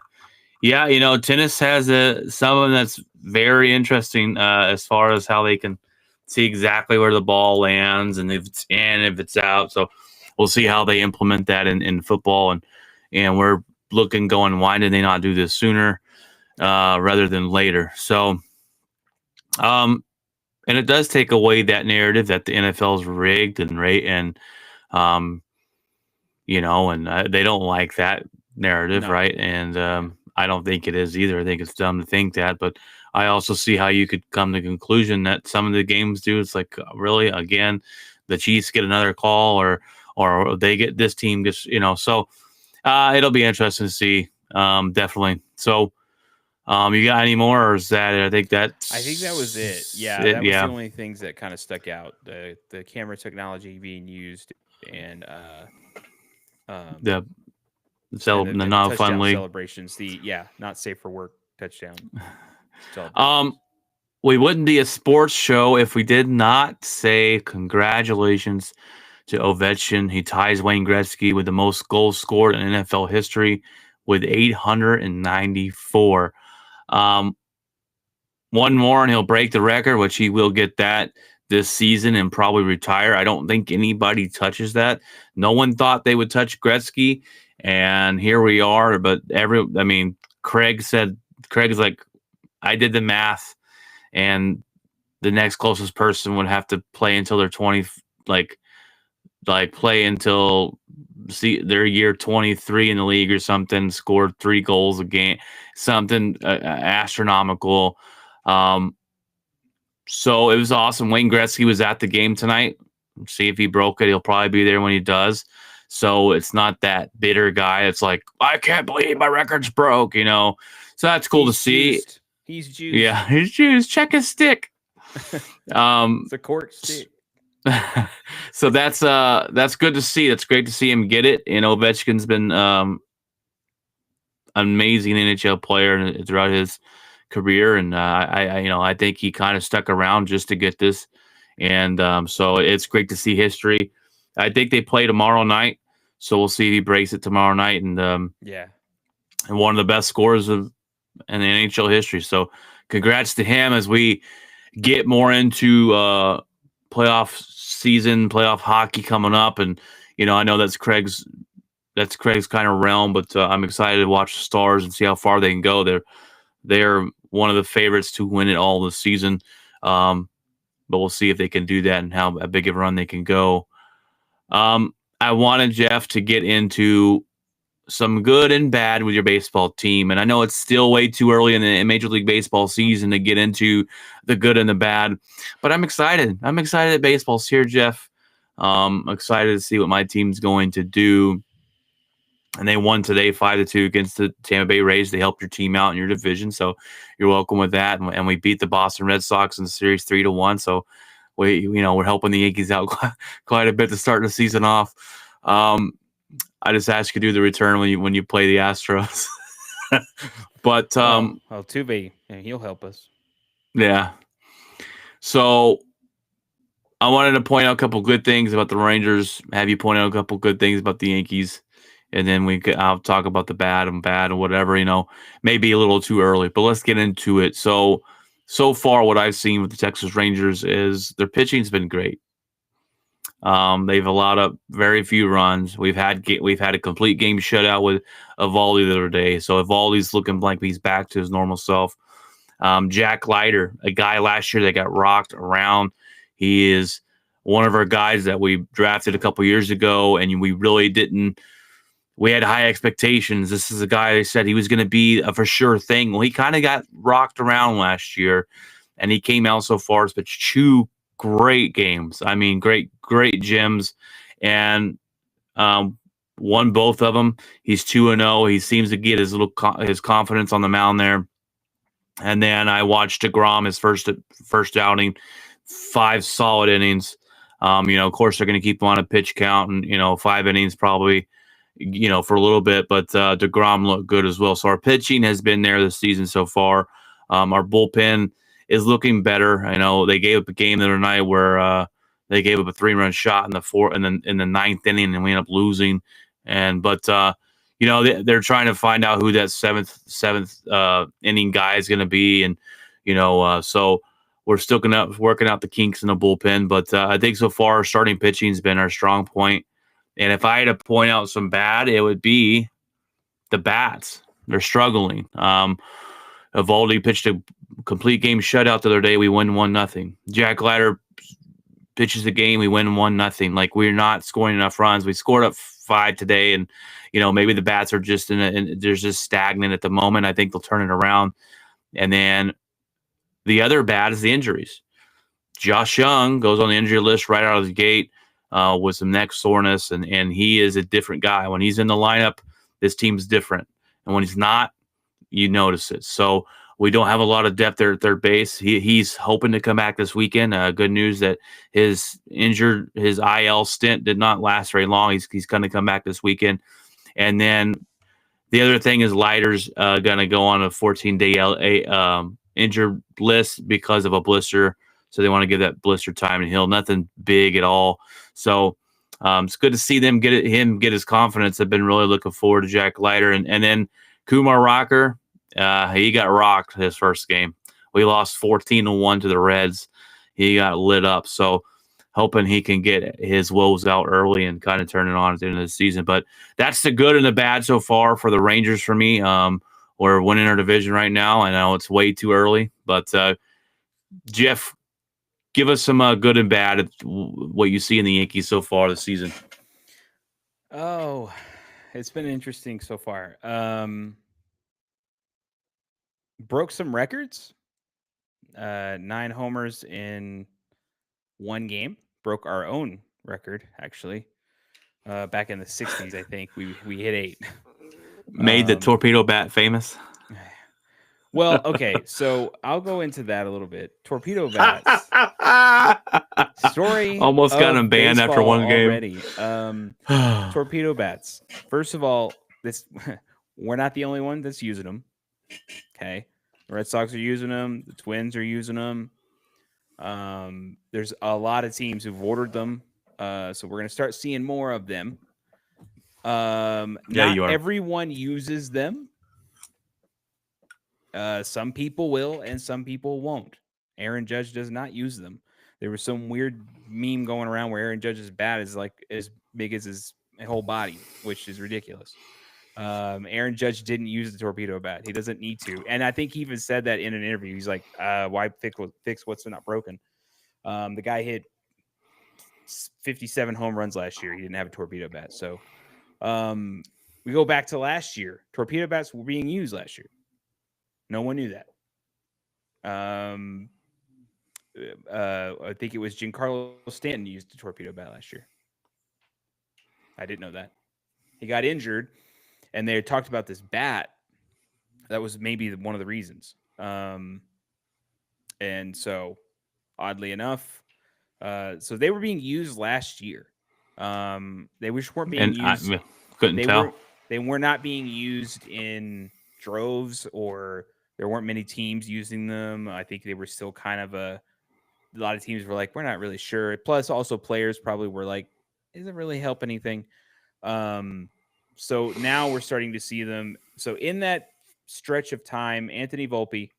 [SPEAKER 1] has some of them that's very interesting as far as how they can see exactly where the ball lands and if it's in, if it's out. So we'll see how they implement that in football, and we're looking going, why did they not do this sooner rather than later? So and it does take away that narrative that the NFL is rigged and they don't like that narrative, right? And I don't think it is either. I think it's dumb to think that, but I also see how you could come to the conclusion that some of the games do. It's like, really, again, the Chiefs get another call, or they get this team gets, So it'll be interesting to see, definitely. So. You got any more, or is that it? I think that
[SPEAKER 2] was it. Yeah, that was the only things that kind of stuck out. The camera technology being used, and
[SPEAKER 1] the non-fun league
[SPEAKER 2] celebrations. Not safe for work touchdown.
[SPEAKER 1] We wouldn't be a sports show if we did not say congratulations to Ovechkin. He ties Wayne Gretzky with the most goals scored in NFL history with 894. One more and he'll break the record, which he will get that this season and probably retire. I don't think anybody touches that. No one thought they would touch Gretzky, and here we are. But Craig's like, I did the math, and the next closest person would have to play until they're 20, like play until their year 23 in the league or something, scored 3 goals a game, something astronomical. So it was awesome. Wayne Gretzky was at the game tonight. See if he broke it. He'll probably be there when he does. So it's not that bitter guy. It's like, I can't believe my record's broke, So that's cool to see.
[SPEAKER 2] He's juiced.
[SPEAKER 1] Yeah, he's juiced. Check his stick.
[SPEAKER 2] It's a cork stick.
[SPEAKER 1] So that's good to see. That's great to see him get it. And Ovechkin's been amazing NHL player throughout his career, and I think he kind of stuck around just to get this, and so it's great to see history. I think they play tomorrow night, so we'll see if he breaks it tomorrow night, and and one of the best scorers in the NHL history. So congrats to him as we get more into playoff season, playoff hockey coming up, and I know that's Craig's kind of realm, but I'm excited to watch the Stars and see how far they can go. They're one of the favorites to win it all this season, but we'll see if they can do that and how big of a run they can go. I wanted Jeff to get into some good and bad with your baseball team, and I know it's still way too early in the Major League Baseball season to get into the good and the bad, but I'm excited. I'm excited that baseball's here, Jeff. I'm excited to see what my team's going to do. And they won today 5-2 against the Tampa Bay Rays. They helped your team out in your division, so you're welcome with that. And we beat the Boston Red Sox in the series 3-1. So we're helping the Yankees out quite a bit to start the season off. I just ask you to do the return when you play the Astros. But
[SPEAKER 2] Tuve, he'll help us.
[SPEAKER 1] Yeah. So I wanted to point out a couple good things about the Rangers. Have you point out a couple good things about the Yankees? And then I'll talk about the bad and whatever, maybe a little too early, but let's get into it. So far, what I've seen with the Texas Rangers is their pitching's been great. They've allowed up very few runs. We've had a complete game shutout with Eovaldi the other day. So Eovaldi's looking like he's back to his normal self. Jack Leiter, a guy last year that got rocked around. He is one of our guys that we drafted a couple years ago, and we really didn't. We had high expectations. This is a guy that said he was going to be a for sure thing. Well, he kind of got rocked around last year, and he came out so far. It's pitched 2 great games. I mean, great gyms, and won both of them. He's 2-0. He seems to get his confidence on the mound there. And then I watched DeGrom his first outing, 5 solid innings. Of course they're going to keep him on a pitch count, and 5 innings probably. For a little bit, but DeGrom looked good as well. So our pitching has been there this season so far. Our bullpen is looking better. I know they gave up a game the other night where they gave up a 3-run shot in the 9th inning, and we ended up losing. But they're trying to find out who that seventh inning guy is going to be, and so we're still working out the kinks in the bullpen. But I think so far our starting pitching has been our strong point. And if I had to point out some bad, it would be the bats. They're struggling. Eovaldi pitched a complete game shutout the other day. We win 1-0. Jack Leiter pitches the game. We win 1-0. Like, we're not scoring enough runs. We scored up 5 today, and maybe the bats are just they're just stagnant at the moment. I think they'll turn it around. And then the other bad is the injuries. Josh Young goes on the injury list right out of the gate. With some neck soreness, and he is a different guy. When he's in the lineup, this team's different. And when he's not, you notice it. So we don't have a lot of depth there at third base. He's hoping to come back this weekend. Good news that his IL stint did not last very long. He's going to come back this weekend. And then the other thing is Leiter's going to go on a 14-day injured list because of a blister. So they want to give that blister time to heal. Nothing big at all. So it's good to see them get his confidence. I've been really looking forward to Jack Leiter. And then Kumar Rocker, He got rocked his first game. We lost 14-1 to the Reds. He got lit up. So hoping he can get his woes out early and kind of turn it on at the end of the season. But that's the good and the bad so far for the Rangers for me. We're winning our division right now. I know it's way too early, but Jeff, give us some good and bad what you see in the Yankees so far this season.
[SPEAKER 2] Oh, it's been interesting so far. Broke some records. 9 homers in one game. Broke our own record, actually. Back in the 60s, I think we hit 8.
[SPEAKER 1] Made the torpedo bat famous.
[SPEAKER 2] Well, okay, so I'll go into that a little bit. Torpedo bats. Story
[SPEAKER 1] almost got him banned after one game
[SPEAKER 2] already. Torpedo bats. First of all, this we're not the only one that's using them. Okay, the Red Sox are using them. The Twins are using them. There's a lot of teams who've ordered them, so we're gonna start seeing more of them. Not everyone uses them. Some people will, and some people won't. Aaron Judge does not use them. There was some weird meme going around where Aaron Judge's bat is like as big as his whole body, which is ridiculous. Aaron Judge didn't use the torpedo bat. He doesn't need to. And I think he even said that in an interview. He's like, why fix what's not broken? The guy hit 57 home runs last year. He didn't have a torpedo bat. So we go back to last year. Torpedo bats were being used last year. No one knew that. I think it was Giancarlo Stanton used the torpedo bat last year. I didn't know that. He got injured, and they talked about this bat. That was maybe one of the reasons. And so, oddly enough, so they were being used last year. They just weren't being used.
[SPEAKER 1] Couldn't tell.
[SPEAKER 2] They were not being used in droves, or there weren't many teams using them. I think they were still kind of a lot of teams were like, we're not really sure. Plus, also players probably were like, does it really help anything? So now we're starting to see them. So in that stretch of time, Anthony Volpe,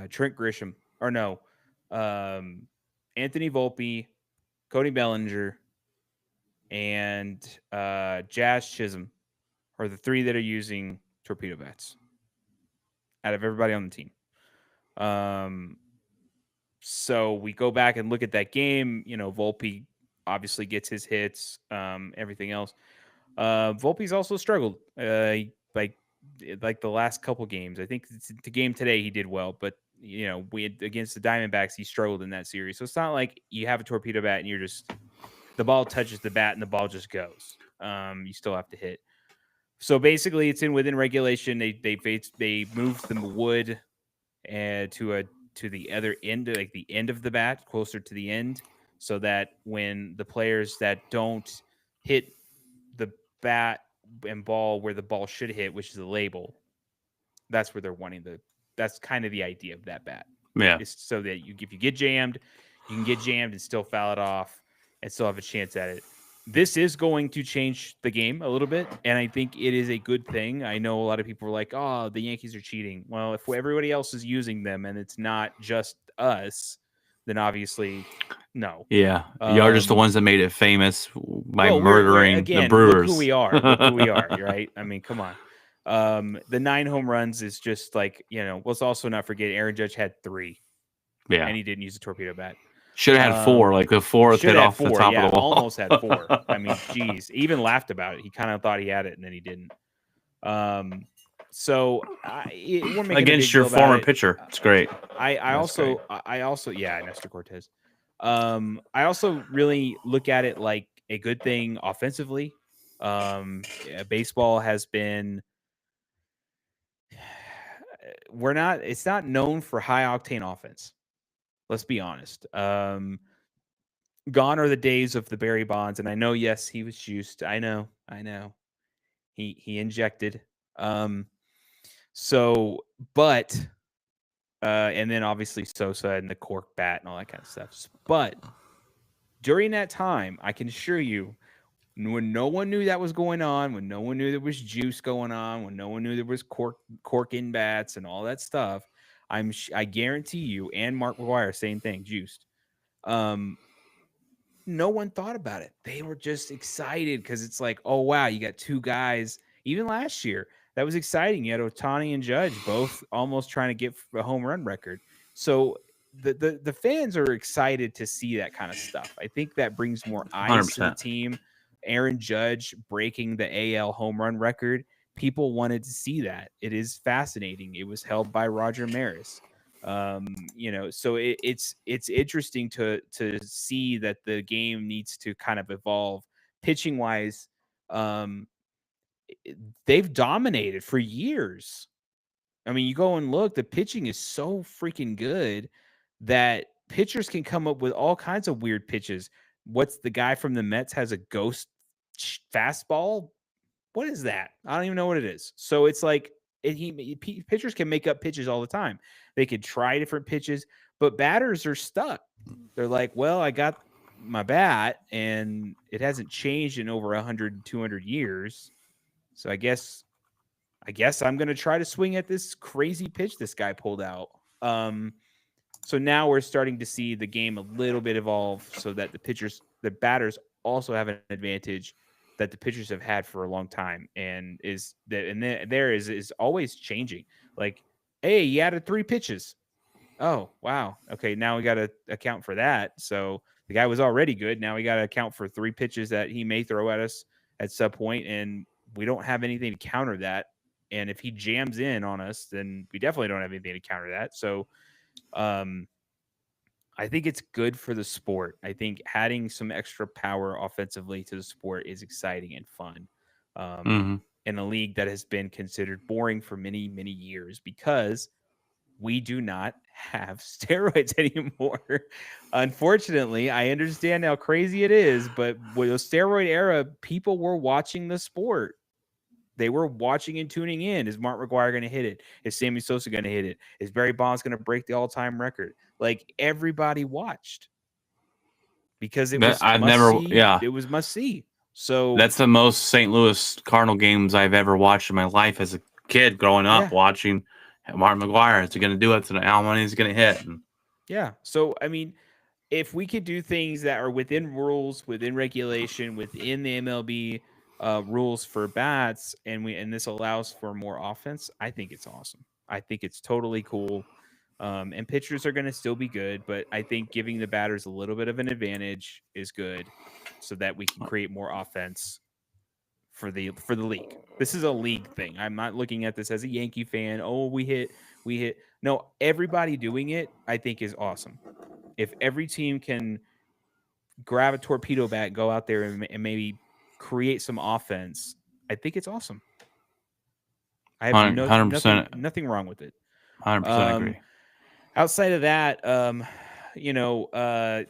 [SPEAKER 2] Trent Grisham, or no, Anthony Volpe, Cody Bellinger, and Jazz Chisholm are the 3 that are using torpedo bats out of everybody on the team. So we go back and look at that game. You know, Volpe obviously gets his hits, everything else. Volpe's also struggled, like the last couple games. I think the game today he did well, but you know, against the Diamondbacks he struggled in that series. So it's not like you have a torpedo bat and you're just the ball touches the bat and the ball just goes. You still have to hit. So basically, it's within regulation. They moved the wood to the other end, like the end of the bat, closer to the end, so that when the players that don't hit the bat and ball where the ball should hit, which is the label, that's where they're wanting that's kind of the idea of that bat.
[SPEAKER 1] Yeah.
[SPEAKER 2] It's so that if you get jammed, you can get jammed and still foul it off and still have a chance at it. This is going to change the game a little bit, and I think it is a good thing. I know a lot of people are like, oh, the Yankees are cheating. Well, if everybody else is using them and it's not just us, then obviously, no.
[SPEAKER 1] Yeah. You're just the ones that made it famous by murdering the Brewers.
[SPEAKER 2] Look who we are. Right? I mean, come on. The 9 home runs is just like, you know, let's also not forget Aaron Judge had 3.
[SPEAKER 1] Yeah.
[SPEAKER 2] And he didn't use a torpedo bat.
[SPEAKER 1] Should have had 4, like the 4th hit off the top of the wall.
[SPEAKER 2] Almost had 4. I mean, geez. He even laughed about it. He kind of thought he had it, and then he didn't. So
[SPEAKER 1] against your former pitcher, it's great.
[SPEAKER 2] I also, yeah, Nestor Cortez. I also really look at it like a good thing offensively. Baseball has been. It's not known for high octane offense. Let's be honest. Gone are the days of the Barry Bonds, and I know, yes, he was juiced. I know. He injected. And then obviously Sosa and the cork bat and all that kind of stuff. But during that time, I can assure you, when no one knew that was going on, when no one knew there was juice going on, when no one knew there was cork in bats and all that stuff. I guarantee you, and Mark McGuire, same thing, juiced. Um, no one thought about it. They were just excited because it's like, oh wow, you got two guys. Even last year, that was exciting. You had Otani and Judge both almost trying to get a home run record. So the fans are excited to see that kind of stuff. I think that brings more eyes to the
[SPEAKER 1] 100%.
[SPEAKER 2] team. Aaron Judge breaking the AL home run record. People wanted to see that. It is fascinating. It was held by Roger Maris. So it's interesting to see that the game needs to kind of evolve pitching wise. um they've dominated for years. I mean, you go and look, the pitching is so freaking good that pitchers can come up with all kinds of weird pitches. What's the guy from the Mets has a ghost fastball? What is that? I don't even know what it is. So it's like pitchers can make up pitches all the time. They could try different pitches, but batters are stuck. They're like, well, I got my bat and it hasn't changed in over 100, 200 years. So I guess I'm going to try to swing at this crazy pitch this guy pulled out. So now we're starting to see the game a little bit evolve so that the batters also have an advantage that the pitchers have had for a long time, and there is always changing. Like, hey, you added 3 pitches. Oh, wow. Okay, now we got to account for that. So the guy was already good. Now we got to account for 3 pitches that he may throw at us at some point, and we don't have anything to counter that. And if he jams in on us, then we definitely don't have anything to counter that. So, um, I think it's good for the sport. I think adding some extra power offensively to the sport is exciting and fun. Um,
[SPEAKER 1] Hmm.
[SPEAKER 2] in a league that has been considered boring for many, many years because we do not have steroids anymore. Unfortunately, I understand how crazy it is, but with the steroid era, people were watching the sport. They were watching and tuning in. Is Mark McGuire going to hit it? Is Sammy Sosa going to hit it? Is Barry Bonds going to break the all-time record? Like, everybody watched because it
[SPEAKER 1] That
[SPEAKER 2] was
[SPEAKER 1] I've
[SPEAKER 2] must
[SPEAKER 1] never,
[SPEAKER 2] see.
[SPEAKER 1] yeah,
[SPEAKER 2] It was must see. So
[SPEAKER 1] that's the most St. Louis Cardinal games I've ever watched in my life as a kid growing up
[SPEAKER 2] yeah,
[SPEAKER 1] watching Martin McGuire. Is he going to do it to Al Money? Is going to hit? And
[SPEAKER 2] yeah. So I mean, if we could do things that are within rules, within regulation, within the MLB rules for bats, and this allows for more offense, I think it's awesome. I think it's totally cool. And pitchers are going to still be good, but I think giving the batters a little bit of an advantage is good, so that we can create more offense for the league. This is a league thing. I'm not looking at this as a Yankee fan. Oh, we hit. No, everybody doing it, I think, is awesome. If every team can grab a torpedo bat, go out there and maybe create some offense, I think it's awesome. I have no
[SPEAKER 1] 100%,
[SPEAKER 2] nothing wrong with it.
[SPEAKER 1] 100%
[SPEAKER 2] Um,
[SPEAKER 1] agree.
[SPEAKER 2] outside of that,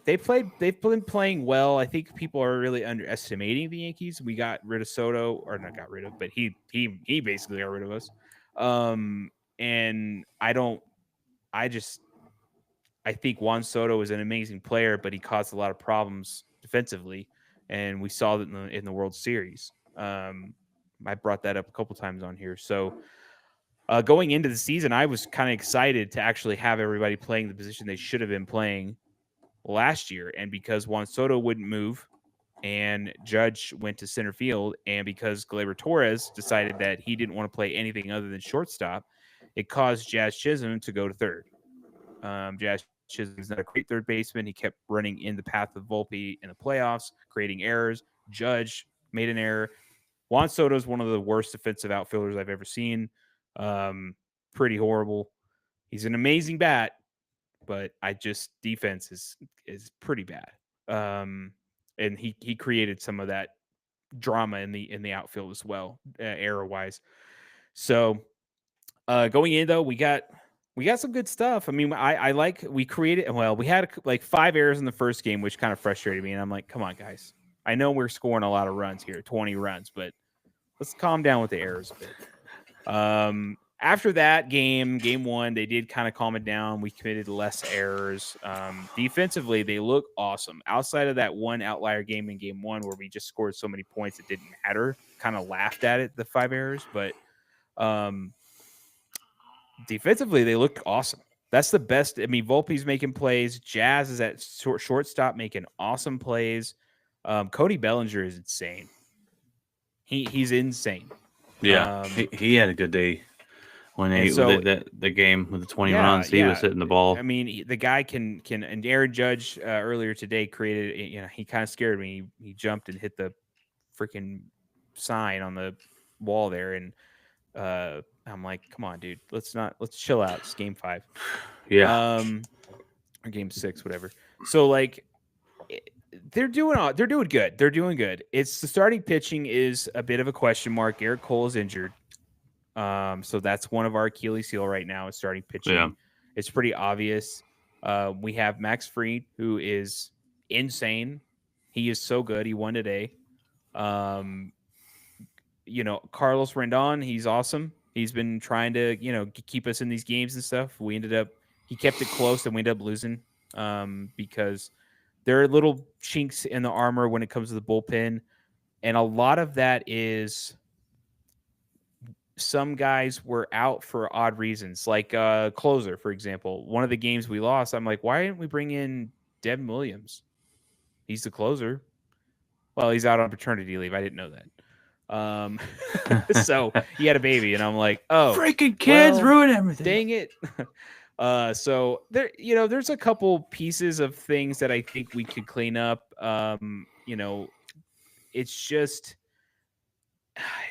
[SPEAKER 2] they've been playing well. I think people are really underestimating the Yankees. We got rid of Soto, or not got rid of, but he basically got rid of us. And I just I think Juan Soto is an amazing player, but he caused a lot of problems defensively, and we saw that in the World Series. I brought that up a couple times on here. So going into the season, I was kind of excited to actually have everybody playing the position they should have been playing last year, and because Juan Soto wouldn't move and Judge went to center field, and because Gleyber Torres decided that he didn't want to play anything other than shortstop, it caused Jazz Chisholm to go to third. Jazz Chisholm is not a great third baseman. He kept running in the path of Volpe in the playoffs, creating errors. Judge made an error. Juan Soto is one of the worst defensive outfielders I've ever seen. Um, Pretty horrible. He's an amazing bat, but defense is pretty bad. And he created some of that drama in the outfield as well, error wise. So going in though, we got some good stuff. I mean, I like we created. Well, we had like 5 errors in the first game, which kind of frustrated me. And I'm like, come on, guys. I know we're scoring a lot of runs here, 20 runs, but let's calm down with the errors a bit. after that game one, they did kind of calm it down. We committed less errors. Defensively, they look awesome. Outside of that one outlier game in game one where we just scored so many points it didn't matter, kind of laughed at it, the 5 errors. But defensively, they look awesome. That's the best. I mean, Volpe's making plays. Jazz is at shortstop making awesome plays. Cody Bellinger is insane. He's insane.
[SPEAKER 1] Yeah, he had a good day when the game with the 20 runs. He was hitting the ball.
[SPEAKER 2] I mean, the guy can. And Aaron Judge earlier today created. He kind of scared me. He jumped and hit the freaking sign on the wall there, and I'm like, come on, dude, let's chill out. It's game 5.
[SPEAKER 1] Yeah.
[SPEAKER 2] Or game 6, whatever. So like, they're doing good. They're doing good. It's the starting pitching is a bit of a question mark. Garrett Cole is injured. So that's one of our Achilles heel right now is starting pitching.
[SPEAKER 1] Yeah.
[SPEAKER 2] It's pretty obvious. We have Max Fried, who is insane. He is so good. He won today. Carlos Rendon, he's awesome. He's been trying to, keep us in these games and stuff. He kept it close and we ended up losing because there are little chinks in the armor when it comes to the bullpen. And a lot of that is some guys were out for odd reasons, like closer, for example. One of the games we lost, I'm like, why didn't we bring in Devin Williams? He's the closer. Well, he's out on paternity leave. I didn't know that. So he had a baby, and I'm like, oh,
[SPEAKER 1] freaking kids ruin everything.
[SPEAKER 2] Dang it. So there, there's a couple pieces of things that I think we could clean up. It's just,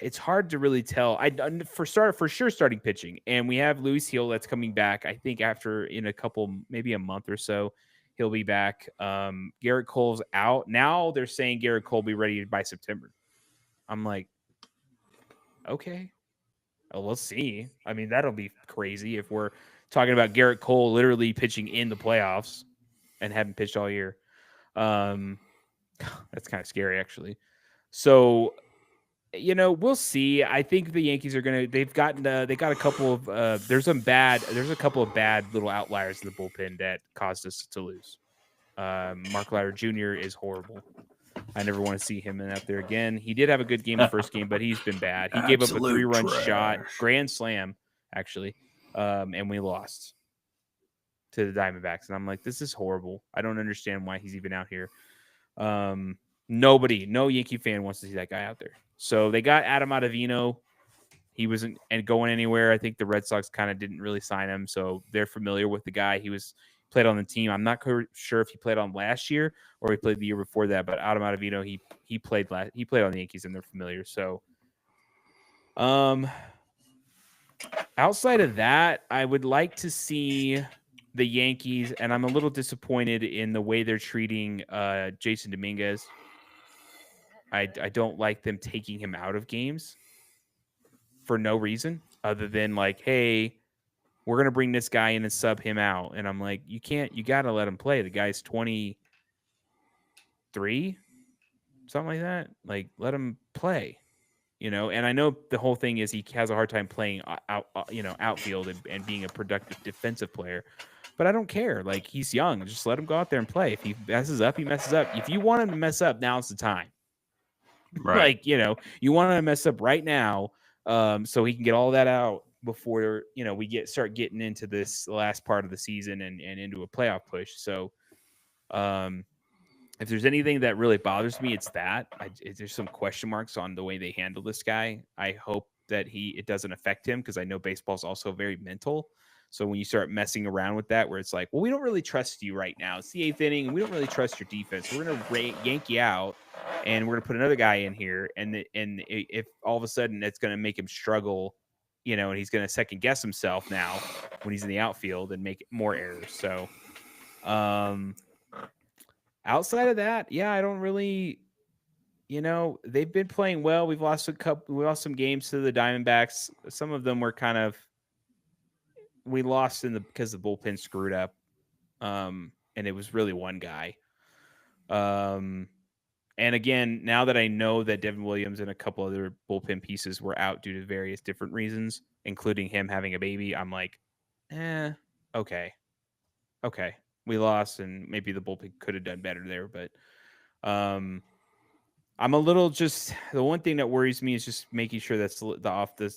[SPEAKER 2] it's hard to really tell. For sure starting pitching, and we have Luis Hill that's coming back. I think in a couple, maybe a month or so, he'll be back. Garrett Cole's out now. They're saying Garrett Cole will be ready by September. I'm like, okay, well, we'll see. I mean, that'll be crazy if we're talking about Garrett Cole literally pitching in the playoffs and haven't pitched all year. That's kind of scary, actually. So, we'll see. I think the Yankees are they got a couple of there's a couple of bad little outliers in the bullpen that caused us to lose. Mark Leiter Jr. is horrible. I never want to see him out there again. He did have a good game the first game, but he's been bad. He gave up a 3-run shot, grand slam, actually, and we lost to the Diamondbacks. And I'm like, this is horrible. I don't understand why he's even out here. No Yankee fan wants to see that guy out there. So they got Adam Ottavino. He wasn't going anywhere. I think the Red Sox kind of didn't really sign him, so they're familiar with the guy. He played on the team. I'm not sure if he played on last year or he played the year before that, but Adam Ottavino, he played on the Yankees and they're familiar. So, outside of that, I would like to see the Yankees, and I'm a little disappointed in the way they're treating Jason Dominguez. I don't like them taking him out of games for no reason other than like, hey, we're going to bring this guy in and sub him out. And I'm like, you got to let him play. The guy's 23, something like that. Like, let him play, and I know the whole thing is he has a hard time playing outfield and being a productive defensive player, but I don't care. Like, he's young. Just let him go out there and play. If he messes up, he messes up. If you want him to mess up, now's the time. Right. Like, you want him to mess up right now so he can get all that out before, we start getting into this last part of the season and into a playoff push. So if there's anything that really bothers me, it's that. There's some question marks on the way they handle this guy. I hope that it doesn't affect him because I know baseball's also very mental. So when you start messing around with that, where it's like, well, we don't really trust you right now. It's the 8th inning, and we don't really trust your defense. We're going to yank you out, and we're going to put another guy in here. And if all of a sudden it's going to make him struggle, and he's going to second guess himself now when he's in the outfield and make more errors. So, outside of that, yeah, I don't really, they've been playing well. We lost some games to the Diamondbacks. Some of them were we lost because the bullpen screwed up. And it was really one guy. And again, now that I know that Devin Williams and a couple other bullpen pieces were out due to various different reasons, including him having a baby, I'm like, okay, okay, we lost, and maybe the bullpen could have done better there. But um, I'm a little just the one thing that worries me is just making sure that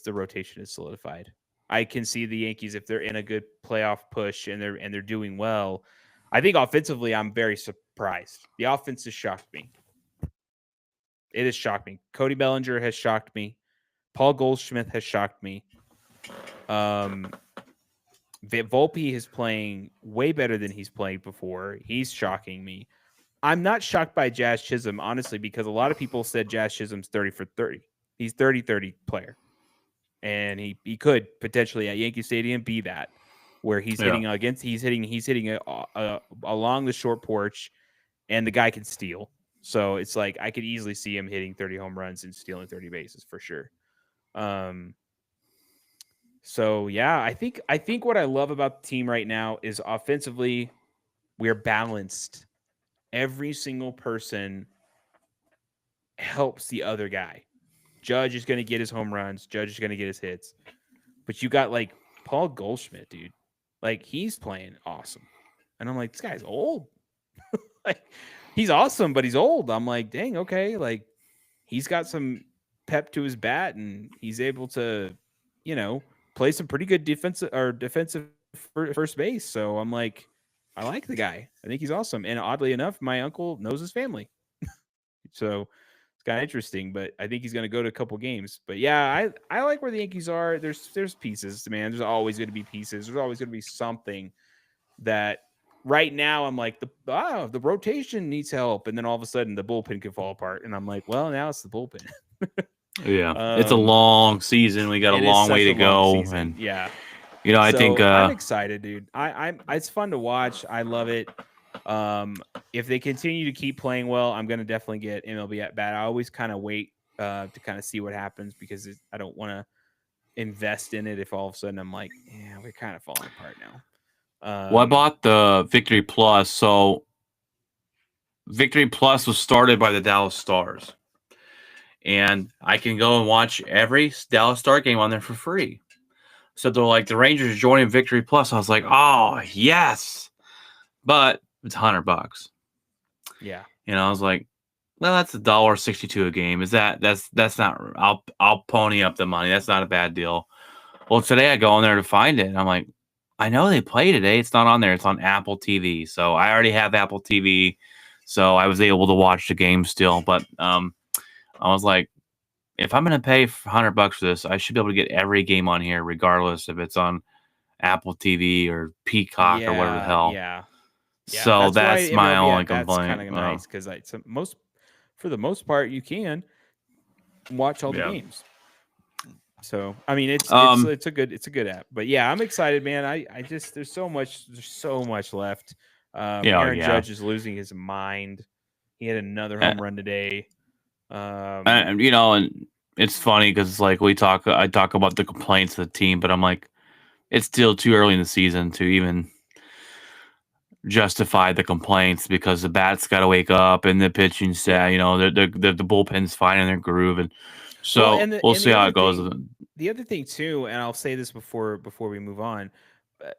[SPEAKER 2] the rotation is solidified. I can see the Yankees if they're in a good playoff push and they're doing well. I think offensively, I'm very surprised. The offense has shocked me. It has shocked me. Cody Bellinger has shocked me. Paul Goldschmidt has shocked me. Um, Volpe is playing way better than he's played before. He's shocking me. I'm not shocked by Jazz Chisholm, honestly, because a lot of people said Jazz Chisholm's 30 for 30. He's 30-30 player. And he could potentially at Yankee Stadium be that, where he's hitting along the short porch and the guy can steal. So it's like I could easily see him hitting 30 home runs and stealing 30 bases for sure. So yeah, I think what I love about the team right now is offensively we're balanced. Every single person helps the other guy. Judge is going to get his home runs. Judge is going to get his hits. But you got like Paul Goldschmidt, dude. Like he's playing awesome. And I'm like, this guy's old. Like he's awesome, but he's old. I'm like, dang, okay. Like he's got some pep to his bat and he's able to, play some pretty good defensive first base. So I'm like, I like the guy. I think he's awesome. And oddly enough, my uncle knows his family. So it's kind of interesting, but I think he's going to go to a couple games. But yeah, I like where the Yankees are. There's pieces, man. There's always going to be pieces. There's always going to be something that right now I'm like the rotation needs help, and then all of a sudden the bullpen can fall apart, and I'm like, well, now it's the bullpen.
[SPEAKER 1] Yeah, it's a long season. We got a
[SPEAKER 2] It is
[SPEAKER 1] long way
[SPEAKER 2] such
[SPEAKER 1] to
[SPEAKER 2] a long
[SPEAKER 1] go,
[SPEAKER 2] season.
[SPEAKER 1] and
[SPEAKER 2] Yeah.
[SPEAKER 1] I think
[SPEAKER 2] I'm excited, dude. I'm it's fun to watch. I love it. If they continue to keep playing well, I'm gonna definitely get MLB at bat. I always kind of wait to kind of see what happens because I don't want to invest in it if all of a sudden I'm like, yeah, we're kind of falling apart now.
[SPEAKER 1] well, I bought the Victory Plus. So Victory Plus was started by the Dallas Stars, and I can go and watch every Dallas Star game on there for free. So they're like, the Rangers joining Victory Plus. I was like, oh yes, but it's $100.
[SPEAKER 2] Yeah.
[SPEAKER 1] I was like, well, that's $1.62 a game. Is that's not? I'll pony up the money. That's not a bad deal. Well, today I go on there to find it, and I'm like, I know they play today. It's not on there. It's on Apple TV. So I already have Apple TV, so I was able to watch the game still. But I was like, if I'm going to pay $100 for this, I should be able to get every game on here, regardless if it's on Apple TV or Peacock or whatever the hell.
[SPEAKER 2] Yeah.
[SPEAKER 1] So that's my only
[SPEAKER 2] That's
[SPEAKER 1] complaint.
[SPEAKER 2] kind of nice because for the most part, you can watch all the games. So I mean, it's a good app. But yeah, I'm excited, man. I just there's so much left. Aaron Judge is losing his mind. He had another home run today.
[SPEAKER 1] And it's funny because it's like I talk about the complaints of the team, but I'm like, it's still too early in the season to even justify the complaints because the bat's got to wake up and the pitching staff, the bullpen's finding their groove, and so we'll see how it goes.
[SPEAKER 2] The other thing too, and I'll say this before we move on,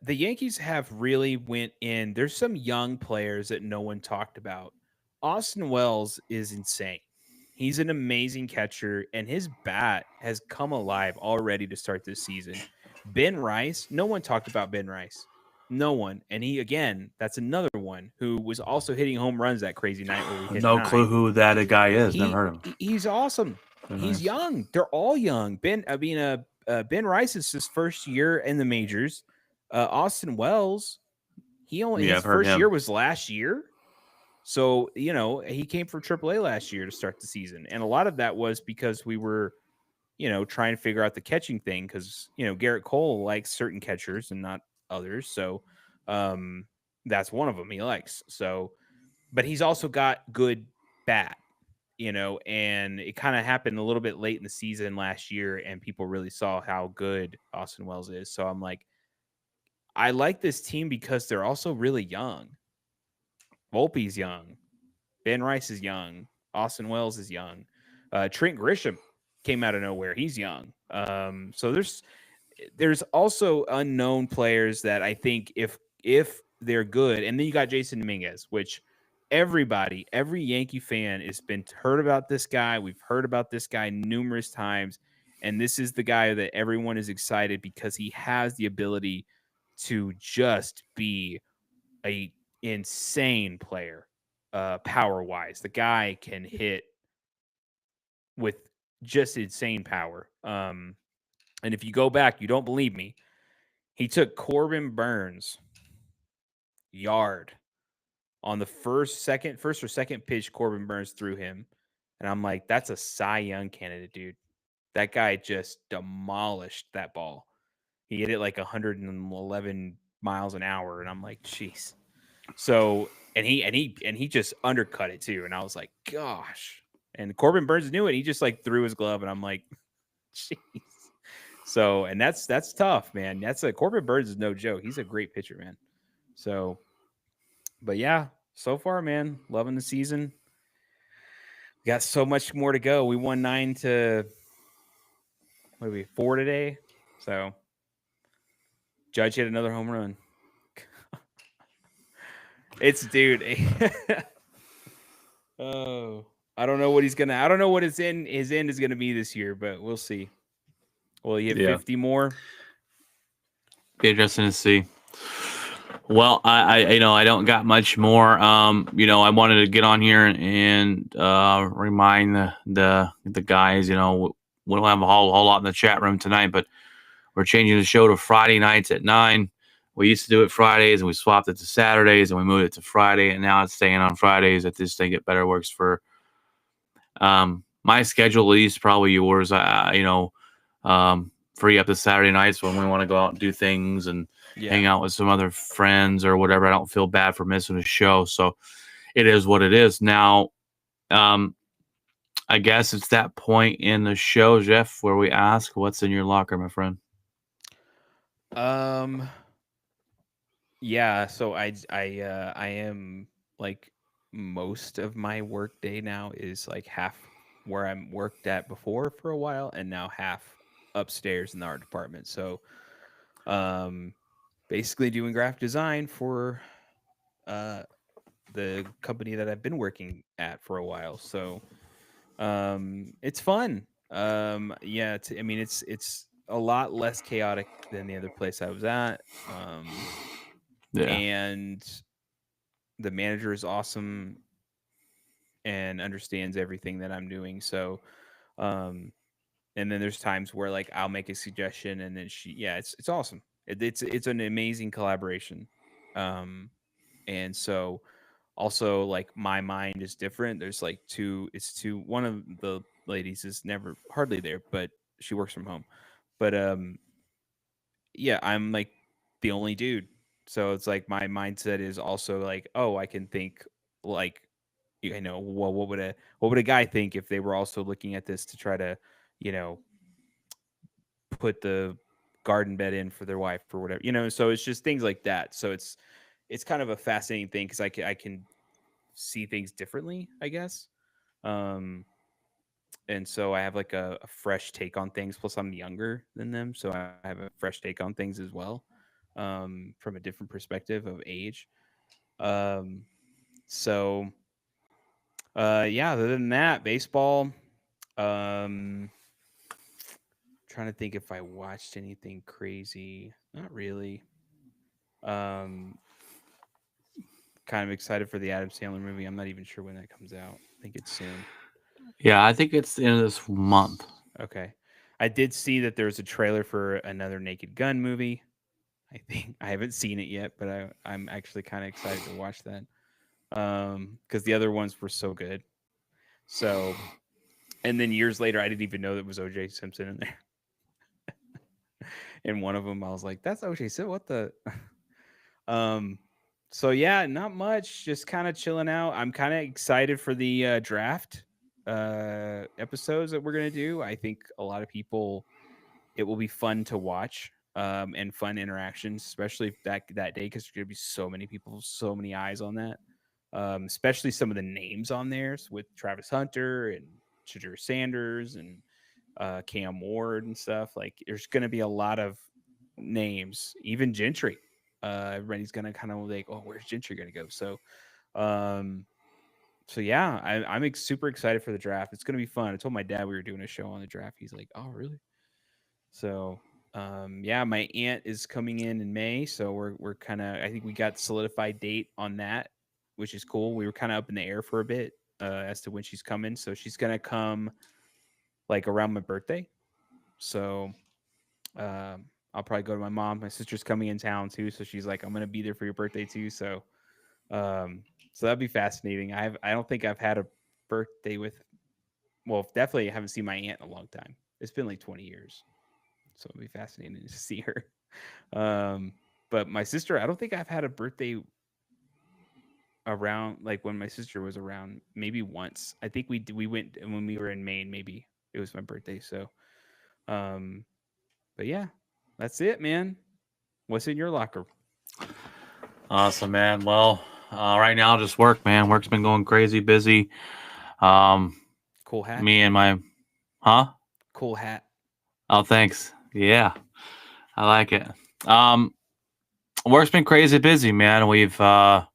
[SPEAKER 2] the Yankees have really went in. There's some young players that no one talked about. Austin Wells is insane. He's an amazing catcher, and his bat has come alive already to start this season. Ben Rice, no one talked about Ben Rice. No one. And that's another one who was also hitting home runs that crazy night where we hit
[SPEAKER 1] no clue who that guy is. Never heard of him.
[SPEAKER 2] He's awesome. He's young. They're all young. Ben Rice is his first year in the majors. Austin Wells, his first year was last year. So, he came from AAA last year to start the season. And a lot of that was because we were, trying to figure out the catching thing because, Garrett Cole likes certain catchers and not others. So that's one of them he likes. So, but he's also got good bat, and it kind of happened a little bit late in the season last year and people really saw how good Austin Wells is. So I'm like, I like this team because they're also really young. Volpe's young. Ben Rice is young. Austin Wells is young. Trent Grisham came out of nowhere. He's young. So there's also unknown players that I think if they're good, and then you got Jason Dominguez, which every Yankee fan has been heard about this guy. We've heard about this guy numerous times, and this is the guy that everyone is excited because he has the ability to just be a insane player, power wise. The guy can hit with just insane power. And if you go back, you don't believe me. He took Corbin Burns yard on the first or second pitch. Corbin Burns threw him, and I'm like, that's a Cy Young candidate, dude. That guy just demolished that ball. He hit it like 111 miles an hour, and I'm like, jeez. So and he just undercut it too, and I was like, gosh. And Corbin Burns knew it. He just like threw his glove, and I'm like, jeez. So and that's tough, man. That's a Corbin Burns is no joke. He's a great pitcher, man. So, but yeah, so far, man, loving the season. We got so much more to go. We won 9 to what are we 4 today? So Judge hit another home run. It's dude. Oh, I don't know what he's gonna. I don't know what his end is gonna be this year, but we'll see. Will he hit
[SPEAKER 1] Yeah.
[SPEAKER 2] 50 more?
[SPEAKER 1] Be interesting to see. Well, I don't got much more. I wanted to get on here and remind the guys. We don't have a whole lot in the chat room tonight, but we're changing the show to Friday nights at 9. We used to do it Fridays, and we swapped it to Saturdays, and we moved it to Friday, and now it's staying on Fridays. I just think it better works for my schedule, at least probably yours. Free up the Saturday nights when we want to go out and do things and hang out with some other friends or whatever. I don't feel bad for missing a show, so it is what it is. Now, I guess it's that point in the show, Jeff, where we ask, "What's in your locker, my friend?"
[SPEAKER 2] Yeah, so I am like most of my work day now is like half where I'm worked at before for a while and now half upstairs in the art department. So um basically doing graphic design for uh the company that I've been working at for a while. So it's fun. Yeah, I mean it's a lot less chaotic than the other place I was at.
[SPEAKER 1] Yeah.
[SPEAKER 2] And the manager is awesome and understands everything that I'm doing. So, um, and then there's times where like I'll make a suggestion and then yeah, it's awesome. It's an amazing collaboration. Um, and so also like my mind is different. There's like one of the ladies is never hardly there, but she works from home. But yeah, I'm like the only dude. So it's like my mindset is also like, oh, I can think like, well, what would a guy think if they were also looking at this to try to, you know, put the garden bed in for their wife or whatever, So it's just things like that. So it's kind of a fascinating thing because I can see things differently, I guess. Um, and so I have like a fresh take on things. Plus, I'm younger than them, so I have a fresh take on things as well, from a different perspective of age. Um, so yeah. Other than that, baseball. Um, trying to think if I watched anything crazy. Not really. Um, kind of excited for the Adam Sandler movie. I'm not even sure when that comes out. I think it's soon.
[SPEAKER 1] Yeah, I think it's the end of this month.
[SPEAKER 2] Okay. I did see that there's a trailer for another Naked Gun movie. I think I haven't seen it yet, but I'm actually kind of excited to watch that. Because the other ones were so good. So, and then years later, I didn't even know that was OJ Simpson in there. In one of them, I was like, "That's OJ Simpson." What the? um. So yeah, not much. Just kind of chilling out. I'm kind of excited for the draft episodes that we're gonna do. I think a lot of people. It will be fun to watch. And fun interactions, especially if that day, because there's gonna be so many people, so many eyes on that. especially some of the names on there with Travis Hunter and Shadur Sanders and Cam Ward and stuff. Like, there's going to be a lot of names, even Gentry. Everybody's going to kind of like, oh, where's Gentry going to go? Um, so yeah, I'm super excited for the draft. It's going to be fun. I told my dad we were doing a show on the draft. He's like, oh, really? So, yeah, my aunt is coming in May, so we're kind of, I think we got solidified date on that, which is cool. We were kind of up in the air for a bit as to when she's coming. So she's gonna come like around my birthday. So, I'll probably go to my mom. My sister's coming in town too, so she's like, I'm gonna be there for your birthday too. So, so that'd be fascinating. I don't think I've had a birthday with, well, definitely I haven't seen my aunt in a long time. It's been like 20 years. So it'll be fascinating to see her. But my sister, I don't think I've had a birthday around like when my sister was around. Maybe once. I think we went when we were in Maine. Maybe it was my birthday. So, but yeah, that's it, man. What's in your locker?
[SPEAKER 1] Awesome, man. Well, right now just work, man. Work's been going crazy, busy.
[SPEAKER 2] Cool hat.
[SPEAKER 1] Me and my, huh?
[SPEAKER 2] Cool hat.
[SPEAKER 1] Oh, thanks. Yeah, I like it. Work's been crazy busy, man. We've my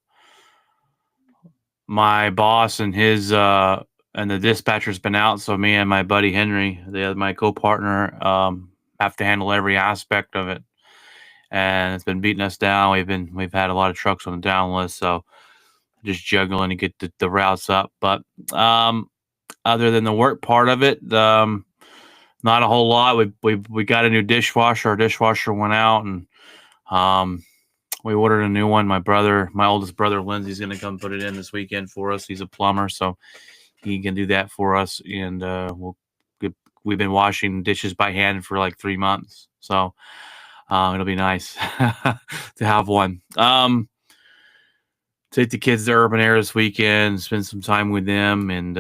[SPEAKER 1] boss and his and the dispatcher's been out, so me and my buddy Henry, my co-partner, have to handle every aspect of it, and it's been beating us down. We've had a lot of trucks on the down list, so just juggling to get the routes up. But other than the work part of it, not a whole lot. We got a new dishwasher. Our dishwasher went out, and we ordered a new one. My oldest brother, Lindsay's going to come put it in this weekend for us. He's a plumber, so he can do that for us. And we've been washing dishes by hand for like 3 months, so it'll be nice to have one. Take the kids to urban air this weekend, spend some time with them, and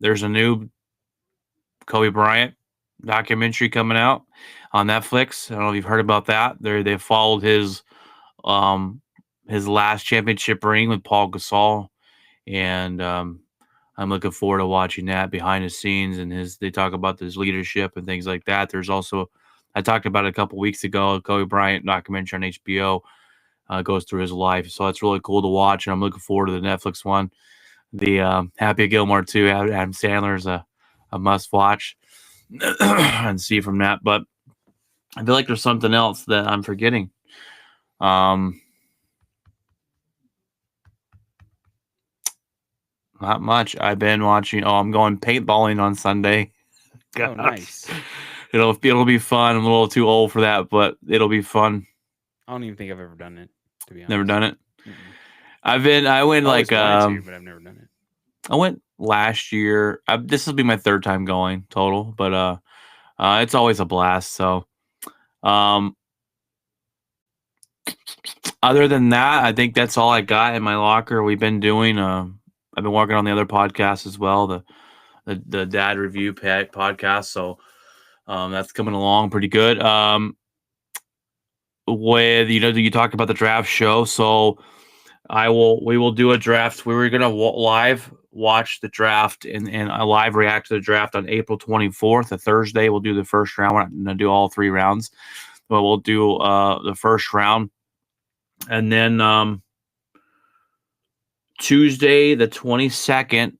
[SPEAKER 1] there's a new Kobe Bryant documentary coming out on Netflix. I don't know if you've heard about that. They followed his last championship ring with Paul Gasol, and I'm looking forward to watching that behind the scenes. And they talk about his leadership and things like that. There's also, I talked about it a couple weeks ago, Kobe Bryant documentary on HBO goes through his life, so it's really cool to watch. And I'm looking forward to the Netflix one. The Happy Gilmore too. Adam Sandler is a must watch and see from that. But I feel like there's something else that I'm forgetting. Not much. I've been watching. Oh, I'm going paintballing on Sunday.
[SPEAKER 2] Oh, nice.
[SPEAKER 1] It'll be fun. I'm a little too old for that, but it'll be fun.
[SPEAKER 2] I don't even think I've ever done it, to be honest.
[SPEAKER 1] Never done it.
[SPEAKER 2] Mm-mm.
[SPEAKER 1] I went like
[SPEAKER 2] but I've never done it.
[SPEAKER 1] I went last year. This will be my third time going total, but it's always a blast. So, other than that, I think that's all I got in my locker. We've been doing. I've been working on the other podcast as well, the Dad Review podcast. So, that's coming along pretty good. With you talked about the draft show, so we will do a draft. We were gonna live watch the draft and live react to the draft on April 24th, a Thursday. We'll do the first round. We're not gonna do all 3 rounds, but we'll do the first round, and then Tuesday the 22nd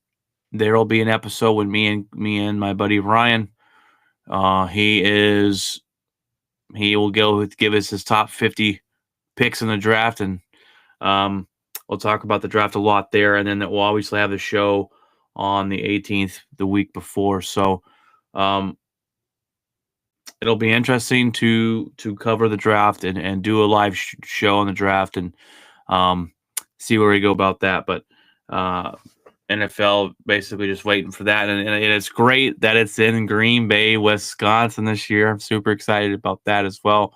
[SPEAKER 1] there will be an episode with me and my buddy Ryan. He will give us his top 50 picks in the draft, and we'll talk about the draft a lot there. And then we'll obviously have the show on the 18th, the week before. So it'll be interesting to cover the draft and do a live show on the draft and see where we go about that. But NFL basically just waiting for that. And it's great that it's in Green Bay, Wisconsin this year. I'm super excited about that as well.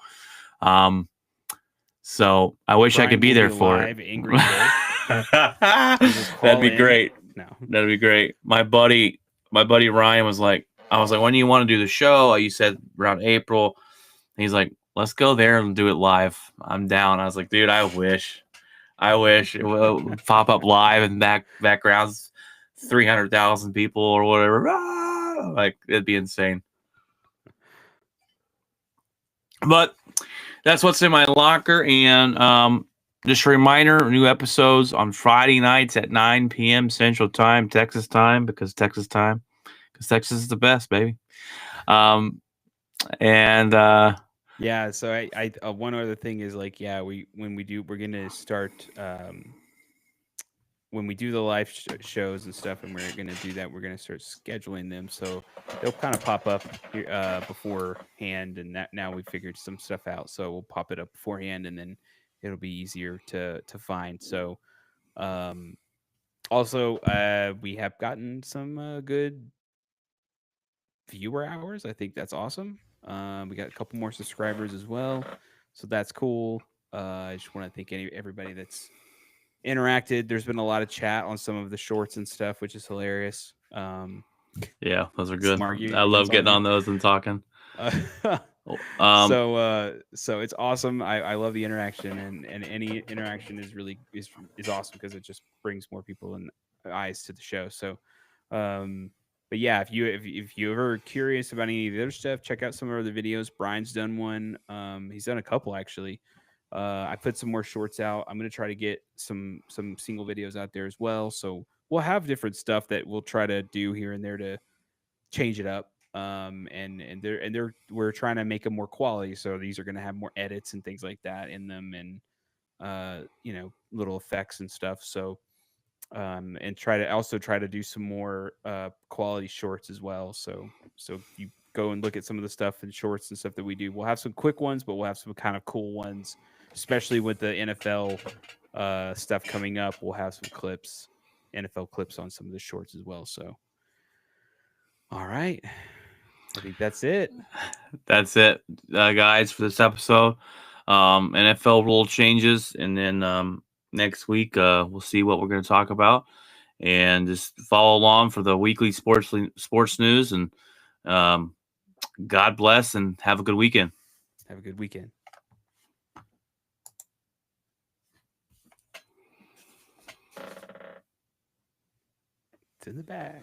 [SPEAKER 1] So I wish
[SPEAKER 2] Brian
[SPEAKER 1] I could be there for it.
[SPEAKER 2] In Green Bay.
[SPEAKER 1] That'd be great.
[SPEAKER 2] No,
[SPEAKER 1] that'd be great. My buddy Ryan was like, I was like, when do you want to do the show? You said around April. And he's like, let's go there and do it live. I'm down. I was like, dude, I wish. I wish it would pop up live and backgrounds 300,000 people or whatever. Ah! Like it'd be insane. But that's what's in my locker. And just a reminder, new episodes on Friday nights at 9 p.m. Central Time, Texas time, because Texas is the best, baby. And
[SPEAKER 2] Yeah, so I one other thing is like, yeah, we're gonna start when we do the live shows and stuff, and we're gonna do that. We're gonna start scheduling them, so they'll kind of pop up here, beforehand. And that now we figured some stuff out, so we'll pop it up beforehand, and then it'll be easier to find. So, also, we have gotten some good viewer hours. I think that's awesome. We got a couple more subscribers as well, so that's cool. I just want to thank everybody that's interacted. There's been a lot of chat on some of the shorts and stuff, which is hilarious.
[SPEAKER 1] yeah, those are good. I
[SPEAKER 2] Arguments
[SPEAKER 1] love getting
[SPEAKER 2] there.
[SPEAKER 1] on those and talking.
[SPEAKER 2] So it's awesome. I love the interaction, and any interaction is really is awesome because it just brings more people and eyes to the show. So, but yeah, if you ever curious about any of the other stuff, check out some of the videos. Brian's done one. He's done a couple actually. I put some more shorts out. I'm gonna try to get some single videos out there as well. So we'll have different stuff that we'll try to do here and there to change it up. And we're trying to make them more quality. So these are gonna have more edits and things like that in them, and little effects and stuff. So and try to do some more quality shorts as well. So if you go and look at some of the stuff and shorts and stuff that we do, we'll have some quick ones, but we'll have some kind of cool ones, especially with the NFL stuff coming up. We'll have some NFL clips on some of the shorts as well. So, all right, I think that's it.
[SPEAKER 1] That's it, guys, for this episode. NFL rule changes, and then next week we'll see what we're going to talk about, and just follow along for the weekly sports news. And God bless, and have a good weekend.
[SPEAKER 2] Have a good weekend. It's in the bag.